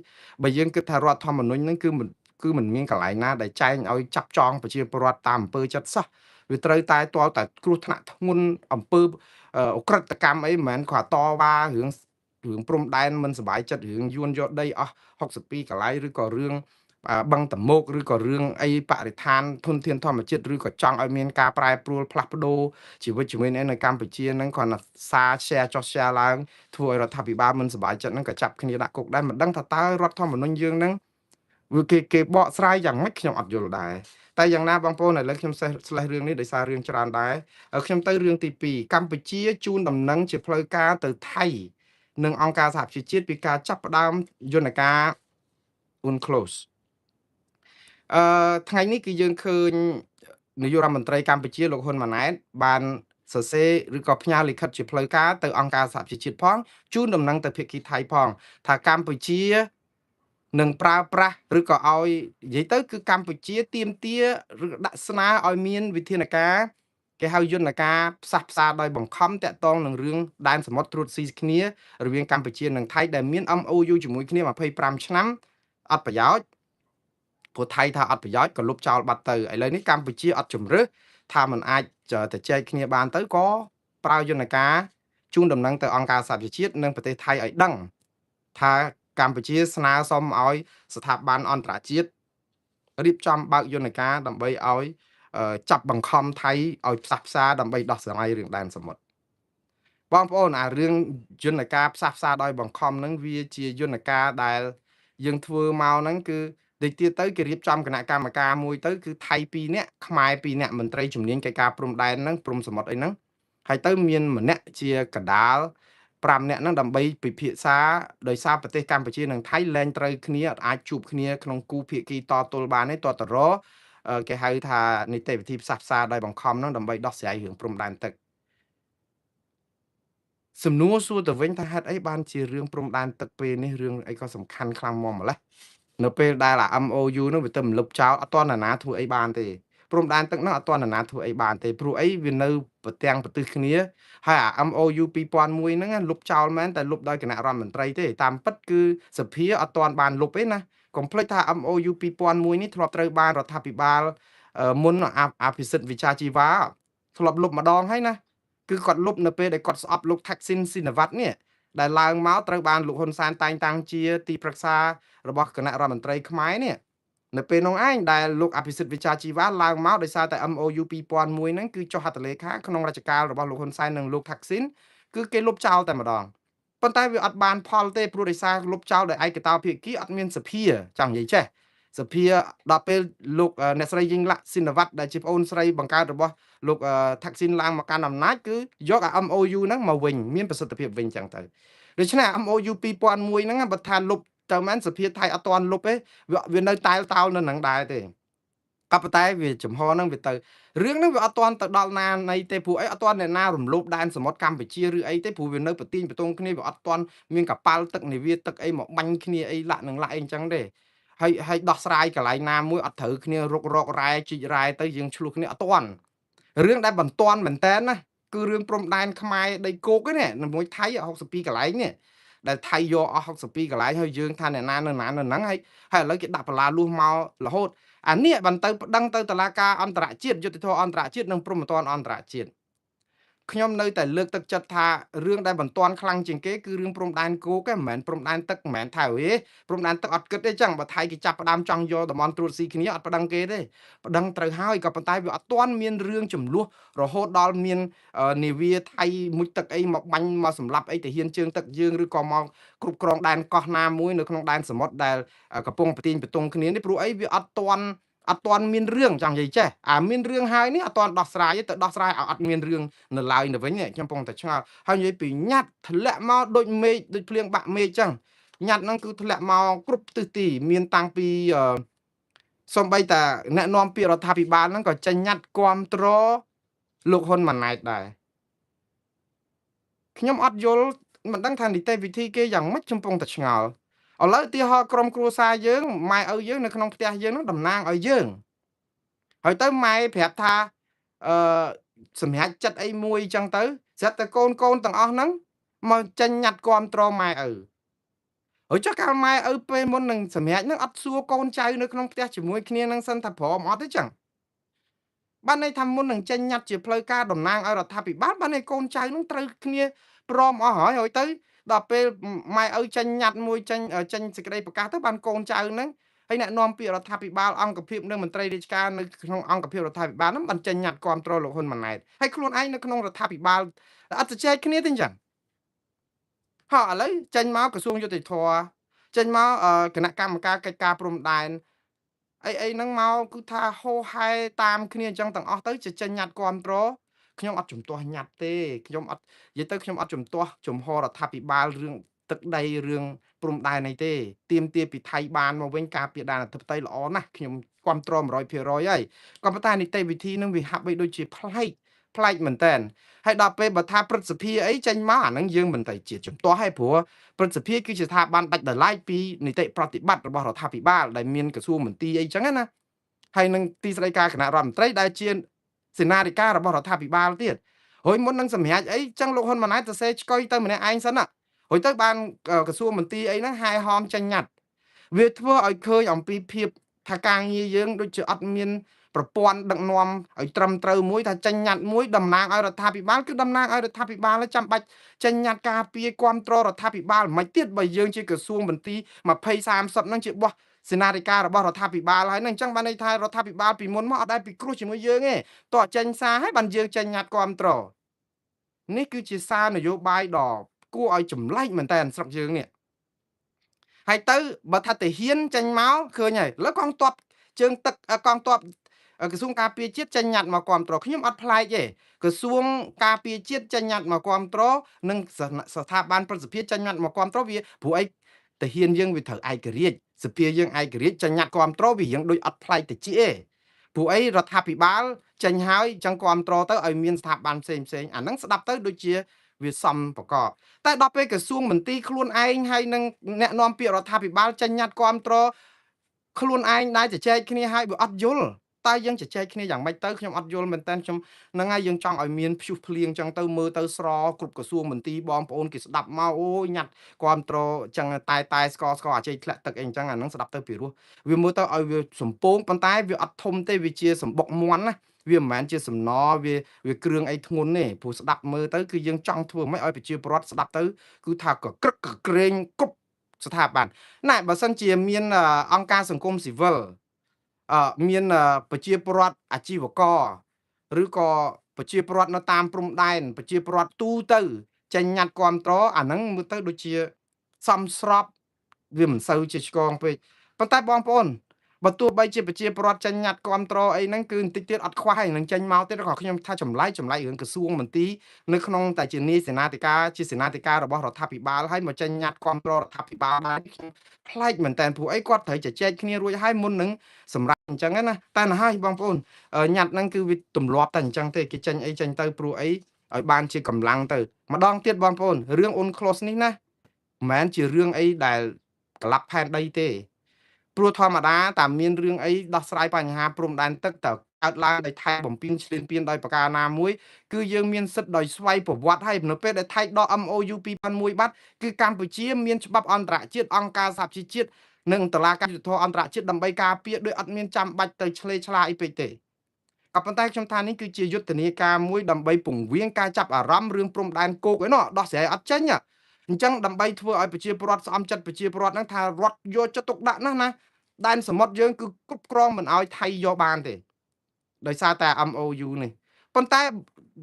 បើយើងគិតថារដ្ឋធម្មនុញ្ញហ្នឹងគឺមិនមានកន្លែងណាដែលចែងឲ្យចាប់ចងប្រជាពលរដ្ឋតាមអំពើចិត្តសោះវាត្រូវតែទាល់តែគ្រោះថ្នាក់ធ្ងន់អំពើអក្រិតកម្មអីមិនមែនគ្រាន់តវ៉ារឿងព្រំដែនមិនសบายចិត្តរឿងយួនយកដីអស់62កន្លែងឬក៏រឿង បឹងតមោកឬក៏រឿងអីបរិស្ថានធនធានធម្មជាតិឬក៏ចង់ឲ្យមានការប្រែប្រួលផ្លាស់ប្ដូរជីវិតជំនាញនៅកម្ពុជាហ្នឹងគ្រាន់តែសារ share ចុះ share ឡើងធ្វើឲ្យរដ្ឋាភិបាលមិនសប្បាយចិត្តហ្នឹងក៏ចាប់គ្នាដាក់គុកដែរមិនដឹងថាតើរដ្ឋធម្មនុញ្ញយើងហ្នឹងវាគេបកស្រាយយ៉ាងម៉េចខ្ញុំអត់យល់ដែរតែយ៉ាងណាបងប្អូនឥឡូវខ្ញុំស្លេះរឿងនេះដោយសាររឿងច្រើនដែរខ្ញុំទៅរឿងទី2កម្ពុជាជូនដំណឹងជាផ្លូវការទៅថៃនិងអង្គការសហប្រជាជាតិពីការចាប់ផ្ដើមយន្តការ UNCLOS ថ្ងៃនេះគឺយើងឃើញនាយករដ្ឋមន្ត្រីកម្ពុជាលោកហ៊ុនម៉ាណែតបានសរសេរឬក៏ផ្ញើលិខិតជាផ្លូវការទៅអង្គការសហប្រជាជាតិផងជូនដំណឹងទៅភាគីថៃផងថាកម្ពុជានឹងប្រើប្រាស់ឬក៏ឲ្យនិយាយទៅគឺកម្ពុជាទាមទារឬដាក់ស្នើឲ្យមានវិធានការគេហៅយន្តការផ្សះផ្សាដោយបង្ខំតាក់ទងនឹងរឿងដែនសមុទ្រត្រួតស៊ីគ្នារវាងកម្ពុជានិងថៃដែលមាន MOU ជាមួយគ្នា25ឆ្នាំអត់ប្រយោជន៍ព្រោះថៃថាអត់ប្រយោជន៍ក៏លុបចោលបាត់ទៅឥឡូវនេះកម្ពុជាអត់ជំរឿសថាมันអាចទៅចែកគ្នាបានទៅក៏ប្រើយន្តការជូនដំណឹងទៅអង្គការសហប្រជាជាតិនិងប្រទេសថៃឲ្យដឹងថាកម្ពុជាស្នើសុំឲ្យស្ថាប័នអន្តរជាតិរៀបចំបើកយន្តការដើម្បីឲ្យចាប់បង្ខំថៃឲ្យផ្សះផ្សាដើម្បីដោះស្រាយរឿងដែនសមុទ្របងប្អូនអារឿងយន្តការផ្សះផ្សាដោយបង្ខំហ្នឹងវាជាយន្តការដែលយើងធ្វើមកហ្នឹងគឺដូចទៀតទៅគេរៀបចំគណៈកម្មការមួយទៅគឺថៃ2នាក់ខ្មែរ2នាក់មន្ត្រីជំនាញកិច្ចការព្រំដែនហ្នឹងព្រំសមុទ្រអីហ្នឹងហើយទៅមានម្នាក់ជាកដាល5នាក់ហ្នឹងដើម្បីពិភាក្សាដោយសារប្រទេសកម្ពុជានិងថៃលែងត្រូវគ្នាអាចជួបគ្នាក្នុងគូភាគីតទល់បានទេតតរគេហៅថានីតិវិធីផ្សះផ្សាដោយបង្ខំហ្នឹងដើម្បីដោះស្រាយរឿងព្រំដែនទឹកសំណួរសួរទៅវិញថាហេតុអីបានជារឿងព្រំដែនទឹកពេលនេះរឿងអីក៏សំខាន់ខ្លាំងហ្មងម្ល៉េះនៅពេលដែលអា MOU នោះវាទៅរំលឹកចោលអត់ទាន់ណាណាធ្វើអីបានទេព្រំដែនទឹកនោះអត់ទាន់ណាណាធ្វើអីបានទេព្រោះអីវានៅប្រទាំងប្រទិសគ្នាហើយអា MOU 2001ហ្នឹងលុបចោលមែនតែលុបដោយគណៈរដ្ឋមន្ត្រីទេតាមពិតគឺសភាអត់ទាន់បានលុបទេណាកុំភ្លេចថា MOU 2001នេះធ្លាប់ត្រូវបានរដ្ឋាភិបាលមុនអភិសិទ្ធវិជ្ជាជីវ៉ាធ្លាប់លុបម្ដងហើយណាគឺគាត់លុបនៅពេលដែលគាត់ស្អប់លោក Thaksin Shinawatra នេះដែលឡើងមកត្រូវបានលោកហ៊ុនសែនតែងតាំងជាទីប្រឹក្សារបស់គណៈរដ្ឋមន្ត្រីខ្មែរនេះនៅពេលនោះឯងដែលលោកអភិសិទ្ធវិជ្ជាជីវ៉ាឡើងមកដោយសារតែ MOU 2001ហ្នឹងគឺចុះហត្ថលេខាក្នុងរជ្ជកាលរបស់លោកហ៊ុនសែននិងលោក Thaksin គឺគេលុបចោលតែម្ដងប៉ុន្តែវាអត់បានផលទេព្រោះដោយសារលុបចោលដោយឯកតោភាគីអត់មានសភាចង់និយាយចេះសភាដល់ពេលលោកអ្នកស្រីយីងឡាក់ស៊ីនវ៉ាត់ដែលជាប្អូនស្រីបង្កើតរបស់លោកThaksinឡើងមកកាន់អំណាចគឺយកអា MOU ហ្នឹងមកវិញមានប្រសិទ្ធភាពវិញចឹងទៅដូច្នេះ MOU 2001ហ្នឹងបើថាលុបទៅមែនសភាថៃអត់ទាន់លុបទេវានៅតែលតោលនៅនឹងដែរទេក៏ប៉ុន្តែវាចំហហ្នឹងវាទៅរឿងហ្នឹងវាអត់ទាន់ទៅដល់ណានៃទេព្រោះអីអត់ទាន់អ្នកណារំលោភដែនសមុទ្រកម្ពុជាឬអីទេព្រោះវានៅប្រទីងបតងគ្នាវាអត់ទាន់មានកប៉ាល់ទឹកនាវាទឹកអីមកបាញ់គ្នាអីលាក់នឹងលាក់អីអញ្ចឹងទេហើយដោះស្រាយកន្លែងណាមួយអត់ត្រូវគ្នារុករករ៉ែជីករ៉ែទៅយើងឆ្លោះគ្នាអត់ទាន់រឿងដែលមិនទាន់មែនតើណាគឺរឿងព្រំដែនខ្មែរដីគោកនេះមួយថៃ62កន្លែងនេះដែលថៃយកអស់62កន្លែងហើយយើងថាអ្នកណានៅណានៅហ្នឹងហើយឥឡូវគេដាក់បលាលួសមករហូតអានេះបានទៅប្តឹងទៅតុលាការអន្តរជាតិយុត្តិធម៌អន្តរជាតិនិងព្រហ្មទណ្ឌអន្តរជាតិខ្ញុំនៅតែលើកទឹកចិត្តថារឿងដែលមិនទាន់ខ្លាំងជាងគេគឺរឿងព្រំដែនគោកឯងមិនមែនព្រំដែនទឹកមិនមែនថៃទេព្រំដែនទឹកអត់គិតទេចឹងបើថៃគេចាប់ផ្ដើមចង់យកតំបន់ត្រួតស៊ីគ្នាអត់ប្តឹងគេទេប្តឹងត្រូវហើយក៏ប៉ុន្តែវាអត់ទាន់មានរឿងចំនួនរហូតដល់មាននាវាថៃមួយទឹកអីមកបាញ់មកសម្លាប់អីទាហានជើងទឹកយើងឬក៏មកគ្រប់គ្រងដែនកោះណាមួយនៅក្នុងដែនសមុទ្រដែលកំពុងប្រទីងបន្ទង់គ្នានេះព្រោះអីវាអត់ទាន់មានរឿងចង់និយាយចេះមានរឿងហើយនេះអត់ទាន់ដោះស្រាយទេទៅដោះស្រាយឲ្យអត់មានរឿងនៅឡើយទៅវិញខ្ញុំកំពុងតែឆ្ងល់ហើយនិយាយពីញ៉ាត់ធ្លាក់មកដូចមេឃដូចភ្លៀងបាក់មេឃចឹងញ៉ាត់ហ្នឹងគឺធ្លាក់មកគ្រប់ទិសទីមានតាំងពីសំបីតាអ្នកនាំពាក្យរដ្ឋាភិបាលហ្នឹងក៏ចេញញ៉ាត់គាំទ្រលោកហ៊ុនម៉ាណែតដែរខ្ញុំអត់យល់មិនដឹងថានីតិវិធីគេយ៉ាងម៉េចខ្ញុំកំពុងតែឆ្ងល់ឥឡូវឧទាហរណ៍ក្រុមគ្រួសារយើងម៉ែឪយើងនៅក្នុងផ្ទះយើងហ្នឹងតំណាងឲ្យយើងហើយទៅម៉ែប្រាប់ថាអឺសម្រាប់ចិត្តអីមួយអញ្ចឹងទៅស្រាប់តែកូនទាំងអស់ហ្នឹងមកចេញញ៉ាត់គាំទ្រម៉ែឪហើយចុះកាលម៉ែឪពេលមុននឹងសម្រាប់ហ្នឹងអត់សួរកូនចៅនៅក្នុងផ្ទះជាមួយគ្នានឹងសិនថាព្រមអត់ទេចឹងបានន័យថាមុននឹងចេញញត្តិជាផ្លូវការតំណាងឲ្យរដ្ឋាភិបាលបានឲ្យកូនចៅនឹងត្រូវគ្នាព្រមអស់ហើយទៅដល់ពេលម៉ែឪចេញញត្តិមួយចេញសេចក្តីប្រកាសទៅបានកូនចៅហ្នឹង ហើយអ្នកនាំពាក្យរដ្ឋាភិបាលអង្គភាពនិងមន្ត្រីរាជការនៅក្នុងអង្គភាពរដ្ឋាភិបាលហ្នឹងបានចេញញត្តិគាំទ្រលោកហ៊ុនម៉ាណែតហើយខ្លួនឯងនៅក្នុងរដ្ឋាភិបាលអត់ជជែកគ្នាទេអញ្ចឹងហ៎ឥឡូវចេញមកក្រសួងយុតិធម៌ចេញមកគណៈកម្មការកិច្ចការព្រំដែនអីហ្នឹងមកគឺថាហូហែតាមគ្នាអញ្ចឹងទាំងអស់ទៅចេញញត្តិគាំទ្រខ្ញុំអត់ជំទាស់ញត្តិទេខ្ញុំអត់និយាយទៅខ្ញុំអត់ជំទាស់ជំហររដ្ឋាភិបាលរឿងទឹកដីរឿងព្រំដែនអីទេទៀមទាពីថៃបានមកវិញការពារដែនអធិបតេយ្យល្អណាស់ខ្ញុំគាំទ្រ100%ហើយក៏ប៉ុន្តែនីតិវិធីនឹងវាហាក់បីដូចជាប្លែកមែនតើហើយដល់ពេលបើថាព្រឹទ្ធសភាអីចេញមកអាហ្នឹងយើងមិនទៅជាជំទាស់ហើយព្រោះព្រឹទ្ធសភាគឺជាស្ថាប័នដាច់ដោយឡែកពីនីតិប្រតិបត្តិរបស់រដ្ឋាភិបាលដែលមានក្រសួងមន្ទីរអីចឹងណាហើយនឹងទីស្តីការគណៈរដ្ឋមន្ត្រីដែលជាសេនាធិការរបស់រដ្ឋាភិបាលទៀតហើយមុននឹងសម្រាប់អីចឹងលោកហ៊ុនម៉ាណែតសរសេរឆ្កុយទៅម្នាក់ឯងសិនណាហើយទៅបានក្រសួងមន្ទីរអីហ្នឹងហែហមចេញញត្តិវាធ្វើឲ្យឃើញអំពីភាពថាការងារយើងដូចជាអត់មានប្រព័ន្ធដឹកនាំឲ្យត្រឹមត្រូវមួយថាចេញញត្តិមួយតំណាងឲ្យរដ្ឋាភិបាលគឺតំណាងឲ្យរដ្ឋាភិបាលចាំបាច់ចេញញត្តិការពារគាំទ្ររដ្ឋាភិបាលមិនទៀតបើយើងជាក្រសួងមន្ទីរ20 30ហ្នឹងជាបោះសេនាធិការរបស់រដ្ឋាភិបាលហើយហ្នឹងអញ្ចឹងបានន័យថារដ្ឋាភិបាលពីមុនមកអត់ដែលពិគ្រោះជាមួយយើងទេតោះចេញសារឲ្យបានយើងចេញញត្តិគាំទ្រនេះគឺជាសារនយោបាយដ៏គួរឲ្យចម្លែកមែនតើស្រុកយើងនេះហើយទៅបើថាទាហានចេញមកឃើញហើយឥឡូវកងទ័ពជើងទឹកកងទ័ពក្រសួងការពារជាតិចេញញត្តិមកគាំទ្រខ្ញុំអត់ប្លែកទេក្រសួងការពារជាតិចេញញត្តិមកគាំទ្រនិងស្ថាប័នប្រសិទ្ធភាពចេញញត្តិមកគាំទ្រវាព្រោះអីទាហានយើងវាត្រូវឯករាជ្យសភាយើងឯករាជ្យចេញញត្តិគាំទ្រវារៀងដូចអត់ប្លែកតិចទេព្រោះអីរដ្ឋាភិបាលចេញហើយចឹងគាំទ្រទៅឲ្យមានស្ថាប័នផ្សេងអាហ្នឹងស្ដាប់ទៅដូចជាវាសមប្រកបតែដល់ពេលក្រសួងមន្ទីរខ្លួនឯងហើយនឹងអ្នកនាំពាក្យរដ្ឋាភិបាលចេញញត្តិគាំទ្រខ្លួនឯងដែលជជែកគ្នាហើយវាអត់យល់តើយើងជជែកគ្នាយ៉ាងម៉េចទៅខ្ញុំអត់យល់មែនតើខ្ញុំហ្នឹងហើយយើងចង់ឲ្យមានព្យុះភ្លៀងចឹងទៅមើលទៅស្រគ្រប់ក្រសួងមន្ទីរបងប្អូនគេស្ដាប់មកអូយញ៉ាត់គាំទ្រចឹងតែស្គរអាចេកធ្លាក់ទឹកអីចឹងអាហ្នឹងស្ដាប់ទៅពីរោះវាមើលទៅឲ្យវាសំពងប៉ុន្តែវាអត់ធំទេវាជាសម្បុកមន់ណាវាមិនមែនជាសំណវាគ្រឿងអីធ្ងន់ទេព្រោះស្ដាប់មើលទៅគឺយើងចង់ធ្វើមិនឲ្យប្រជាពលរដ្ឋស្ដាប់ទៅគឺថាក៏ក្រឹកក៏ក្រែងគ្រប់ស្ថាប័នណែបើសិនជាមានអង្គការសង្គមស៊ីវិលមានប្រជាពលរដ្ឋអាជីវករឬក៏ប្រជាពលរដ្ឋនៅតាមព្រំដែនប្រជាពលរដ្ឋទូទៅចេញញត្តិគាំទ្រអាហ្នឹងមើលទៅដូចជាសមស្របវាមិនសូវជាឆ្កងពេកប៉ុន្តែបងប្អូនបើទោះបីជាប្រជាពលរដ្ឋចេញញត្តិគាំទ្រអីហ្នឹងគឺបន្តិចទៀតអត់ខ្វះហើយនឹងចេញមកទៀតក៏ខ្ញុំថាចម្លែករឿងក្រសួងមន្ទីរនៅក្នុងតែជានាយសេនាធិការជាសេនាធិការរបស់រដ្ឋាភិបាលហើយមកចេញញត្តិគាំទ្ររដ្ឋាភិបាលដែរខ្ញុំប្លែកមែនតើព្រោះអីគាត់ត្រូវជជែកគ្នារួចហើយមុននឹងសម្រាប់អញ្ចឹងណាតែណាហើយបងប្អូនញត្តិហ្នឹងគឺវាទម្លាប់តែអញ្ចឹងទេគេចេញអីចេញទៅព្រោះអីឲ្យបានជាកម្លាំងទៅម្ដងទៀតបងប្អូនរឿងអ៊ុនក្លូសនេះណាមិនមែនជារឿងអីដែលក្លាប់ផែនដីទេព្រោះធម្មតាតាមានរឿងអីដោះស្រាយបញ្ហាព្រំដែនទឹកតើកើតឡើងដោយថៃបំពេញឈ្លានពានដោយប្រការណាមួយគឺយើងមានសិទ្ធិដោយស្វ័យប្រវត្តិហើយនៅពេលដែលថៃដក MOU 2001បាត់គឺកម្ពុជាមានច្បាប់អន្តរជាតិអង្គការសហជីវជាតិនិងតុលាការយុត្តិធម៌អន្តរជាតិដើម្បីការពារដោយអត់មានចាំបាច់ទៅឆ្លេឆ្លាអីពេកទេក៏ប៉ុន្តែខ្ញុំថានេះគឺជាយុទ្ធនាការមួយដើម្បីពង្រៀងការចាប់អារម្មណ៍រឿងព្រំដែនគោកឯណោះដោះស្រាយអត់ចេញអញ្ចឹងដើម្បីធ្វើឲ្យប្រជាពលរដ្ឋស្អំចិត្តប្រជាពលរដ្ឋហ្នឹងថារដ្ឋយកចិត្តទុកដាក់ណាស់ណាដែនសមុទ្រយើងគឺគ្រប់គ្រងមិនឲ្យថៃយកបានទេដោយសារតែ MOU នេះប៉ុន្តែ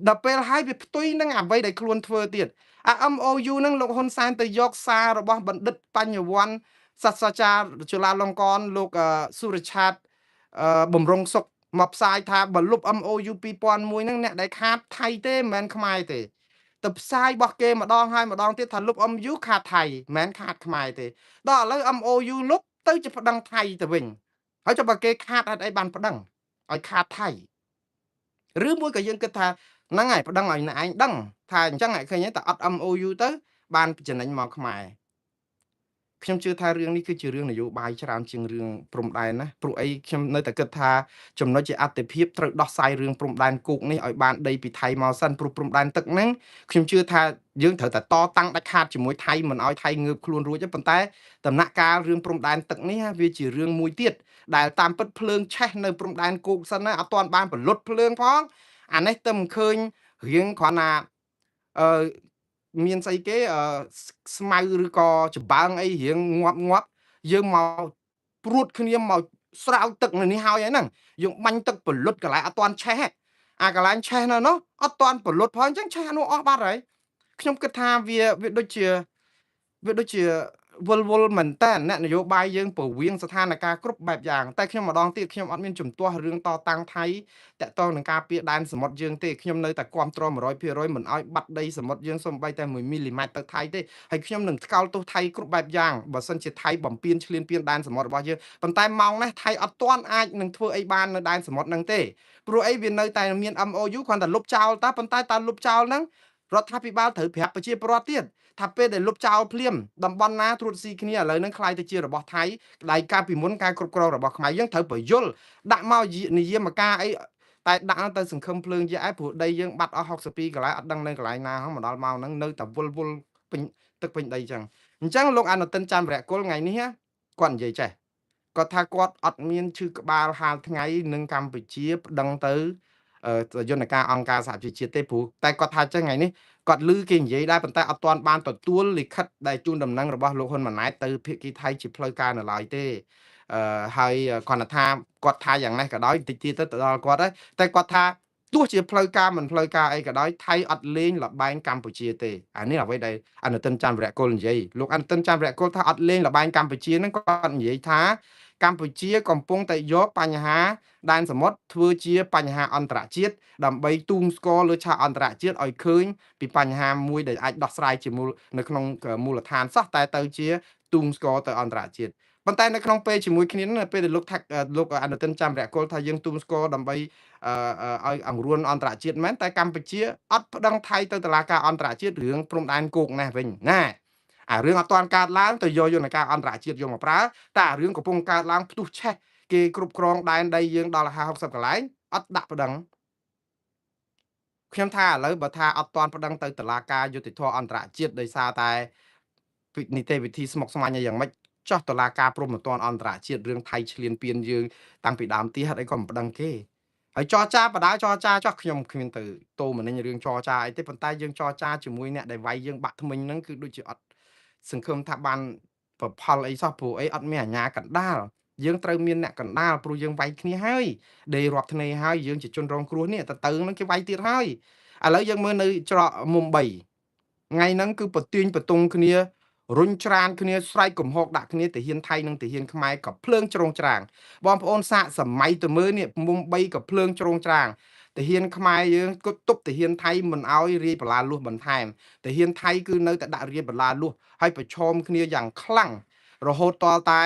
ដល់ពេលឲ្យវាផ្ទុយនឹងអ្វីដែលខ្លួនធ្វើទៀតអា MOU ហ្នឹងលោកហ៊ុនសែនទៅយកសាររបស់បណ្ឌិតបញ្ញវន្តសាស្ត្រាចារ្យจุฬាលង្កនលោកសុរឆាតបំរុងសុខមកផ្សាយថាបើលុប MOU 2001ហ្នឹងអ្នកដែលខាតថៃទេមិនមែនខ្មែរទេទៅផ្សាយរបស់គេម្ដងហើយម្ដងទៀតថាលុប MOU ខាតថៃមិនមែនខាតខ្មែរទេដល់ឥឡូវ MOU លុបទៅជាប្តឹងថៃទៅវិញហើយចុះបើគេខាតហេតុអីបានប្តឹងឲ្យខាតថៃឬមួយក៏យើងគិតថាហ្នឹងហើយប្តឹងឲ្យអ្នកឯងដឹងថាអញ្ចឹងឃើញតែអត់ MOU ទៅបានចំណេញមកខ្មែរខ្ញុំជឿថារឿងនេះគឺជារឿងនយោបាយច្រើនជាងរឿងព្រំដែនណាព្រោះអីខ្ញុំនៅតែគិតថាចំណុចជាអតិភិបត្រូវដោះស្រាយរឿងព្រំដែនគោកនេះឲ្យបានដីពីថៃមកសិនព្រោះព្រំដែនទឹកហ្នឹងខ្ញុំជឿថាយើងត្រូវតែតតាំងដាច់ខាតជាមួយថៃមិនឲ្យថៃងើបខ្លួនរួចទេប៉ុន្តែដំណាក់កាលរឿងព្រំដែនទឹកនេះវាជារឿងមួយទៀតដែលតាមពិតភ្លើងឆេះនៅព្រំដែនគោកសិនណាអត់ទាន់បានបលុតភ្លើងផងអានេះទៅមិនឃើញរឿងគ្រាន់ណាអឺមានស្អីគេស្មៅឬក៏ចម្បើងអីរៀងងាប់យើងមក ព្រួតគ្នាមកស្រោចទឹកនៅនេះហើយហ្នឹងយើងបាញ់ទឹកពលុតកន្លែងអត់ទាន់ឆេះអាកន្លែងឆេះនៅនោះអត់ទាន់ពលុតផងអញ្ចឹងឆេះនោះអស់បាត់ហើយខ្ញុំគិតថាវាដូចជាវល់មែនតើអ្នកនយោបាយយើងពវៀងស្ថានភាពគ្រប់បែបយ៉ាងតែខ្ញុំម្ដងទៀតខ្ញុំអត់មានជំទាស់រឿងតតាំងថៃតាក់ទងនឹងការពារដែនសមុទ្រយើងទេខ្ញុំនៅតែគ្រប់គ្រង 100% មិនអោយបាត់ដីសមុទ្រយើងសូម្បីតែ1មីលីម៉ែត្រទៅថៃទេហើយខ្ញុំនឹងថ្កោលទោសថៃគ្រប់បែបយ៉ាងបើសិនជាថៃបំពេញឈ្លានពានដែនសមុទ្ររបស់យើងប៉ុន្តែម៉ោងនេះថៃអត់ទាន់អាចនឹងធ្វើអីបាននៅដែនសមុទ្រហ្នឹងទេព្រោះអីវានៅតែមាន MOU គ្រាន់តែលុបចោលតែប៉ុន្តែតើលុបចោលហ្នឹងរដ្ឋាភិបាលត្រូវប្រាប់ប្រជាពលរដ្ឋទៀតថាពេលដែលលុបចោលភ្លាមតំបន់ណាត្រួតស៊ីគ្នាឥឡូវហ្នឹងខ្លាយទៅជារបស់ថៃដៃកាពីមុនការគ្រប់គ្រងរបស់ខ្មែរយើងត្រូវបញ្យលដាក់មកនិយាមការអីតែដាក់ទៅសង្ឃឹមភ្លើងយកឯព្រោះដីយើងបាត់អស់62កន្លែងអត់ដឹងនៅកន្លែងណាហងមកដល់មកហ្នឹងនៅតែវល់ពេញទឹកពេញដីចឹងអញ្ចឹងលោកអនុទិនច័ន្ទវរៈគុលថ្ងៃនេះគាត់និយាយចេះគាត់ថាគាត់អត់មានឈឺក្បាលហាលថ្ងៃនឹងកម្ពុជាប្តឹងទៅយន្តការអង្គការសហជីវជាតិទេព្រោះតែគាត់ថាចឹងថ្ងៃនេះគាត់ឮគេនិយាយដែរប៉ុន្តែអត់ទាន់បានទទួលលិខិតដែលជូនដំណឹងរបស់លោកហ៊ុនម៉ាណែតទៅភាគីថៃជាផ្លូវការនៅឡើយទេហើយគាត់ថាយ៉ាងនេះក៏ដោយតិចទៀតទៅដល់គាត់ហើយតែគាត់ថាទោះជាផ្លូវការមិនផ្លូវការអីក៏ដោយថៃអត់លេងលបែងកម្ពុជាទេអានេះអ្វីដែលអនុទិនច័ន្ទវរៈគុលនិយាយលោកអនុទិនច័ន្ទវរៈគុលថាអត់លេងលបែងកម្ពុជាហ្នឹងគាត់និយាយថាកម្ពុជាកំពុងតែយកបញ្ហាដែនសមុទ្រធ្វើជាបញ្ហាអន្តរជាតិដើម្បីទូងស្គរលើឆាកអន្តរជាតិឲ្យឃើញពីបញ្ហាមួយដែលអាចដោះស្រាយជានៅក្នុងមូលដ្ឋានសោះតែទៅជាទូងស្គរទៅអន្តរជាតិប៉ុន្តែនៅក្នុងពេលជាមួយគ្នានៅពេលដែលលោកអនុទិនច័ន្ទវរៈគុលថាយើងទូងស្គរដើម្បីឲ្យអង្រួនអន្តរជាតិមែនតែកម្ពុជាអត់ប្តឹងថៃទៅតុលាការអន្តរជាតិរឿងព្រំដែនគោកនេះវិញណាអារឿងអត់ទាន់កើតឡើងទៅយកយន្តការអន្តរជាតិយកមកប្រើតែអារឿងកំពុងកើតឡើងផ្ទុះឆេះគេគ្រប់គ្រងដែនដីយើងដល់50-60កន្លែងអត់ដាក់ប្តឹងខ្ញុំថាឥឡូវបើថាអត់ទាន់ប្តឹងទៅតុលាការយុតិធធអន្តរជាតិដោយសារតែនីតិវិធីស្មុគស្មាញយ៉ាងម៉េចចោះតុលាការព្រហ្មទណ្ឌអន្តរជាតិរឿងថៃឈ្លានពានយើងតាំងពីដើមទីហេតុអីក៏មិនប្តឹងគេហើយចរចាបដាចរចាចោះខ្ញុំគ្មានទៅតោមនិញរឿងចរចាអីទេប៉ុន្តែយើងចរចាជាមួយអ្នកដែលវាយយើងបាក់ថ្មិញហ្នឹងគឺដូចជាអត់សង្ឃឹមថាបានប្រផលអីសោះព្រោះអីអត់មានអាញាកណ្ដាលយើងត្រូវមានអ្នកកណ្ដាលព្រោះយើងវាយគ្នាហើយដេរាប់ធ្នេហើយយើងជាជនរងគ្រោះនេះទៅនឹងគេវាយទៀតហើយឥឡូវយើងមើលនៅច្រកមុំ3ថ្ងៃហ្នឹងគឺប្រទាញបតុងគ្នារុញច្រានគ្នាស្រែកកំហុកដាក់គ្នាទាហានថៃនិងទាហានខ្មែរក៏ភ្លើងជ្រងច្រាងបងប្អូនសាកសម័យទៅមើលនេះមុំ3ក៏ភ្លើងជ្រងច្រាងទាហានខ្មែរយើងក៏ទប់ទាហានថៃមិនអោយរាយបលាលួសបន្ថែមទាហានថៃគឺនៅតែដាក់រាយបលាលួសហើយប្រឈមគ្នាយ៉ាងខ្លាំងរហូតតតែ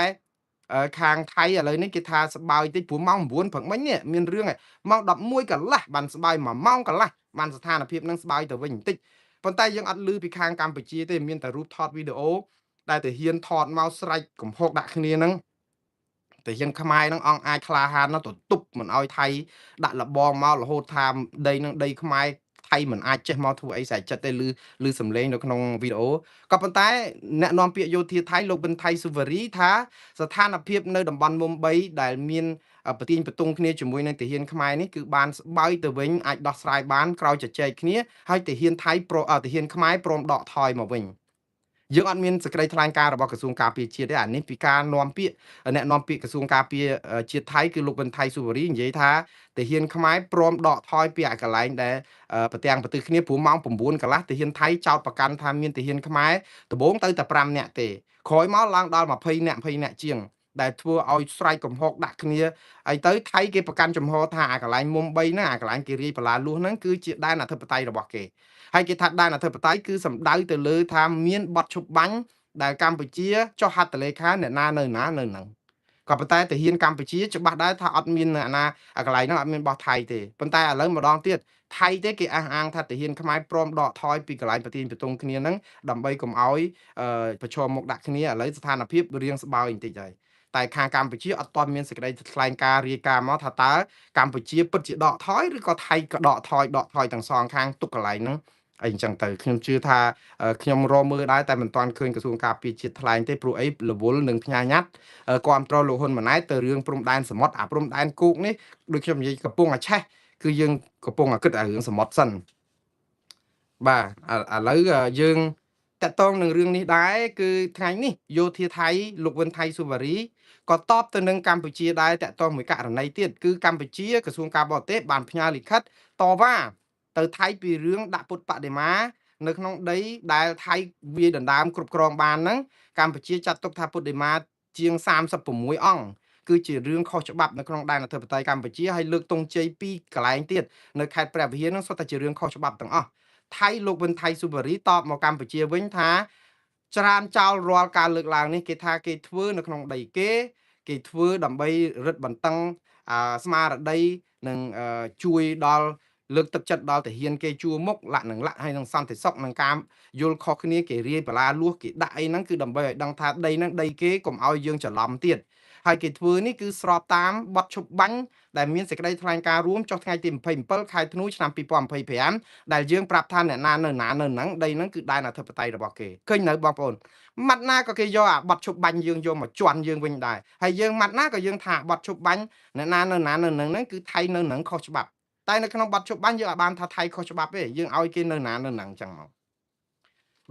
ខាងថៃឥឡូវនេះគេថាស្បើយតិចព្រោះម៉ោង9ព្រឹកមិញនេះមានរឿងម៉ោង11កន្លះបានស្បើយ1ម៉ោងកន្លះបានស្ថានភាពនឹងស្បើយទៅវិញបន្តិចប៉ុន្តែយើងអត់ឮពីខាងកម្ពុជាទេមានតែរូបថតវីដេអូដែលទាហានថតមកស្រែកកំហុកដាក់គ្នាហ្នឹងទាហានខ្មែរហ្នឹងអង្គអាចក្លាហានណាស់ទៅទប់មិនអោយថៃដាក់លបងមករហូតថាដីនឹងដីខ្មែរថៃមិនអាចចេះមកធ្វើអីស្រែកចិត្តទេឮសំឡេងនៅក្នុងវីដេអូក៏ប៉ុន្តែអ្នកនាំពាក្យយោធាថៃលោកប៊ិនថៃស៊ូវ៉ារីថាស្ថានភាពនៅតំបន់មុំ3ដែលមានប្រទាញបតុងគ្នាជាមួយនឹងទាហានខ្មែរនេះគឺបានស្បើយទៅវិញអាចដោះស្រាយបានក្រោយជជែកគ្នាហើយទាហានថៃទាហានខ្មែរព្រមដកថយមកវិញយើងអត់មានសេចក្តីថ្លែងការណ៍របស់ក្រសួងការពារជាតិទេអានេះពីការនាំពាក្យអ្នកនាំពាក្យក្រសួងការពារជាតិថៃគឺលោកប៊ិនថៃស៊ូវ៉ារីនិយាយថាទាហានខ្មែរព្រមដកថយពីកន្លែងដែលប្រទាំងប្រទិសគ្នាព្រោះម៉ោង9កន្លះទាហានថៃចោតប្រកាន់ថាមានទាហានខ្មែរដំបូងទៅតែ5នាក់ទេក្រោយមកឡើងដល់20នាក់ជាងដែលធ្វើឲ្យស្រែកកំហុកដាក់គ្នាហើយទៅថៃគេប្រកាន់ចំហថាអាកន្លែងមុំ3ហ្នឹងអាកន្លែងគេរាយបលាលួសហ្នឹងគឺជាដែនអធិបតេយ្យរបស់គេហើយគេថាដែនអធិបតេយ្យគឺសំដៅទៅលើថាមានបទឈប់បាញ់ដែលកម្ពុជាចុះហត្ថលេខាអ្នកណានៅហ្នឹងក៏ប៉ុន្តែទាហានកម្ពុជាច្បាស់ដែរថាអត់មានអាណាកន្លែងហ្នឹងអត់មានបោះថៃទេប៉ុន្តែឥឡូវម្ដងទៀតថៃទេគេអះអាងថាទាហានខ្មែរព្រមដកថយពីកន្លែងប្រទាញបតុងគ្នាហ្នឹងដើម្បីកុំឲ្យប្រឈមមុខដាក់គ្នាឥឡូវស្ថានភាពរៀងស្បើយបន្តិចហើយតែខាងកម្ពុជាអត់ទាន់មានសេចក្តីថ្លែងការណ៍រាយការណ៍មកថាតើកម្ពុជាពិតជាដកថយឬក៏ថៃក៏ដកថយទាំងសងខាងទុកកន្លែងហ្នឹងអីអញ្ចឹងទៅខ្ញុំជឿថាខ្ញុំរកមើលដែរតែមិនទាន់ឃើញក្រសួងការពារជាតិថ្លែងទេព្រោះអីរវល់នឹងផ្ញើញ៉ាត់គ្រប់គ្រងលោកហ៊ុនម៉ាណែតទៅរឿងព្រំដែនសមុទ្រអាព្រំដែនគោកនេះដូចខ្ញុំនិយាយកំពុងតែឆេះគឺយើងកំពុងតែគិតរឿងសមុទ្រសិនបាទឥឡូវយើង តកតងនឹងរឿងនេះដែរគឺថ្ងៃនេះយោធាថៃលោកវិនថៃស៊ូវ៉ារីក៏តបទៅនឹងកម្ពុជាដែរតកតងមួយករណីទៀតគឺកម្ពុជាក្រសួងការបរទេសបានផ្ញើលិខិតតវ៉ាទៅថៃពីរឿងដាក់ពុតបដិមានៅក្នុងដីដែលថៃវាយដណ្ដើមគ្រប់គ្រងបានហ្នឹងកម្ពុជាចាត់ទុកថាពុតបដិមាជាង36អង្គគឺជារឿងខុសច្បាប់នៅក្នុងដែនអធិបតេយ្យកម្ពុជាហើយលើកទង់ជ័យពីកន្លែងទៀតនៅខេត្តព្រះវិហារហ្នឹងសុទ្ធតែជារឿងខុសច្បាប់ទាំងអស់ថៃលោកវិនថៃស៊ូវ៉ារីតបមកកម្ពុជាវិញថាច្រានចោលរាល់ការលើកឡើងនេះគេថាគេធ្វើនៅក្នុងដីគេធ្វើដើម្បីរឹតបន្តឹងស្មារតីនិងជួយដល់លើកទឹកចិត្តដល់ទាហានគេជួមុខលាក់នឹងលាក់ហើយនឹងសន្តិសុខនឹងការយល់ខុសគ្នាគេរាយបលាលួសគេដាក់អីហ្នឹងគឺដើម្បីឲ្យដឹងថាដីហ្នឹងដីគេកុំឲ្យយើងច្រឡំទៀតហើយគេធ្វើនេះគឺស្របតាមបទឈប់បាញ់ដែលមានសេចក្តីថ្លែងការណ៍រួមចុះថ្ងៃទី27ខែធ្នូឆ្នាំ2025ដែលយើងប្រាប់ថាអ្នកណានៅហ្នឹងដីហ្នឹងគឺដែនអធិបតេយ្យរបស់គេឃើញនៅបងប្អូនម៉ាត់ណាក៏គេយកអាបទឈប់បាញ់យើងយកមកជន់យើងវិញដែរហើយយើងម៉ាត់ណាក៏យើងថាបទឈប់បាញ់អ្នកណានៅហ្នឹងគឺថៃនៅហ្នឹងខុសច្បាប់តែនៅក្នុងបទឈប់បាញ់យើងអាចបានថាថៃខុសច្បាប់ទេយើងឲ្យគេនៅហ្នឹងអញ្ចឹងមក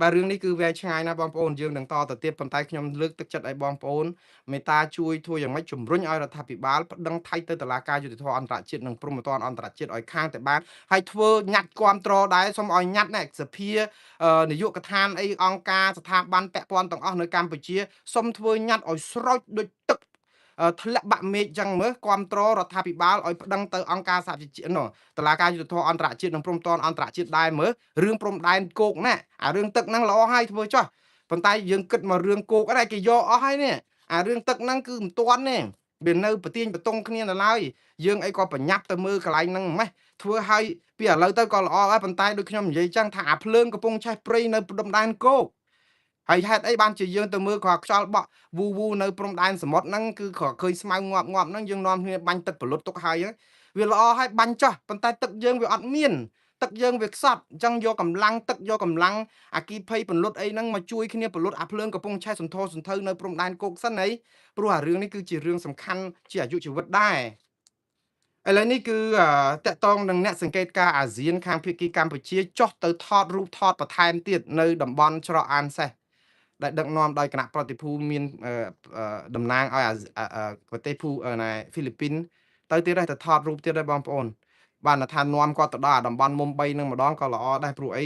បាទរឿងនេះគឺវែងឆ្ងាយណាស់បងប្អូនយើងនឹងតទៅទៀតប៉ុន្តែខ្ញុំលើកទឹកចិត្តឲ្យបងប្អូនមេត្តាជួយធ្វើយ៉ាងម៉េចជំរុញឲ្យរដ្ឋាភិបាលប្តឹងថៃទៅតុលាការយុត្តិធម៌អន្តរជាតិនិងព្រហ្មទណ្ឌអន្តរជាតិឲ្យខាងតែបានហើយធ្វើញត្តិគាំទ្រដែរសូមឲ្យញត្តិសភានាយកដ្ឋានអីអង្គការស្ថាប័នពាក់ព័ន្ធទាំងអស់នៅកម្ពុជាសូមធ្វើញត្តិឲ្យស្រោចដូចទឹកធ្លាក់បាក់មេឃចឹងមើលគាំទ្ររដ្ឋាភិបាលឲ្យប្តឹងទៅអង្គការសហជីវជាតិតុលាការយុត្តិធម៌អន្តរជាតិនិងព្រហ្មទណ្ឌអន្តរជាតិដែរមើលរឿងព្រំដែនគោកណាអារឿងទឹកហ្នឹងល្អហើយធ្វើចុះប៉ុន្តែយើងគិតមករឿងគោកអីគេយកអស់ហើយនេះអារឿងទឹកហ្នឹងគឺមិនទាន់ទេវានៅប្រទៀងបន្ទង់គ្នានៅឡើយយើងអីក៏ប្រញាប់ទៅមើលកន្លែងហ្នឹងម៉េះធ្វើឲ្យពីឥឡូវទៅក៏ល្អដែរប៉ុន្តែដូចខ្ញុំនិយាយចឹងថាអាភ្លើងកំពុងឆេះព្រៃនៅព្រំដែនគោកហើយហេតុអីបានជាយើងទៅមើលក៏ខ្យល់បក់វូនៅព្រំដែនសមុទ្រហ្នឹងគឺក៏ឃើញស្មៅងាប់ហ្នឹងយើងនាំគ្នាបាញ់ទឹកពលុតទុកហើយវាល្អហើយបាញ់ចោះប៉ុន្តែទឹកយើងវាអត់មានទឹកយើងវាខ្សត់អញ្ចឹងយកកម្លាំងទឹកយកកម្លាំងអាគីភ័យពលុតអីហ្នឹងមកជួយគ្នាពលុតអាភ្លើងកំពុងឆេះសន្ធោសន្ធៅនៅព្រំដែនគោកសិនអីព្រោះអារឿងនេះគឺជារឿងសំខាន់ជាអាយុជីវិតដែរឥឡូវនេះគឺតកតងនឹងអ្នកសង្កេតការអាស៊ានខាងភាគីកម្ពុជាចុះទៅថតរូបថតបន្ថែមទៀតនៅតំបន់ច្រកអានសេះដែលដឹកនាំដោយគណៈប្រតិភូមានតំណាងឲ្យប្រទេសហ្វីលីពីនទៅទៀតទៅថតរូបទៀតដែរបងប្អូនបានថានាំគាត់ទៅដល់តំបន់មុំ3នឹងម្ដងក៏ល្អដែរព្រោះអី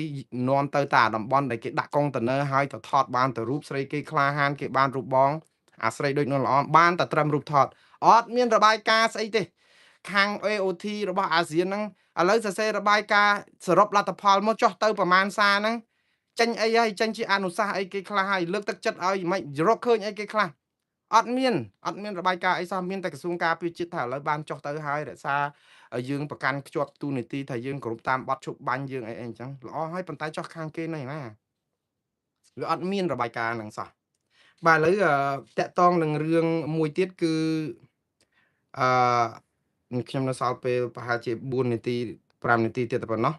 នាំទៅតាតំបន់ដែលគេដាក់កុងតឺន័រឲ្យទៅថតបានទៅរូបស្រីគេក្លាហានគេបានរូបបងអាស្រីដូចនោះល្អបានតែត្រឹមរូបថតអត់មានរបាយការណ៍ស្អីទេខាង AOT របស់អាស៊ានហ្នឹងឥឡូវសរសេររបាយការណ៍សរុបលទ្ធផលមកចុះទៅប្រមាណសារហ្នឹងចេញអីហើយចេញជាអនុសាសន៍អីគេខ្លះហើយលើកទឹកចិត្តឲ្យមិនរកឃើញអីគេខ្លះអត់មានរបាយការណ៍អីសោះមានតែក្រសួងការពារជាតិថាឥឡូវបានចុះទៅហើយរក្សាយើងប្រកាន់ខ្ជាប់ទូនីតិថាយើងគ្រប់តាមបទឈប់បាញ់យើងអីអញ្ចឹងល្អហើយប៉ុន្តែចុះខាងគេនៅណាវាអត់មានរបាយការណ៍ហ្នឹងសោះបាទឥឡូវតកតងនឹងរឿងមួយទៀតគឺអឺខ្ញុំនៅសល់ពេលប្រហែលជា4នាទី5នាទីទៀតតែប៉ុណ្ណោះ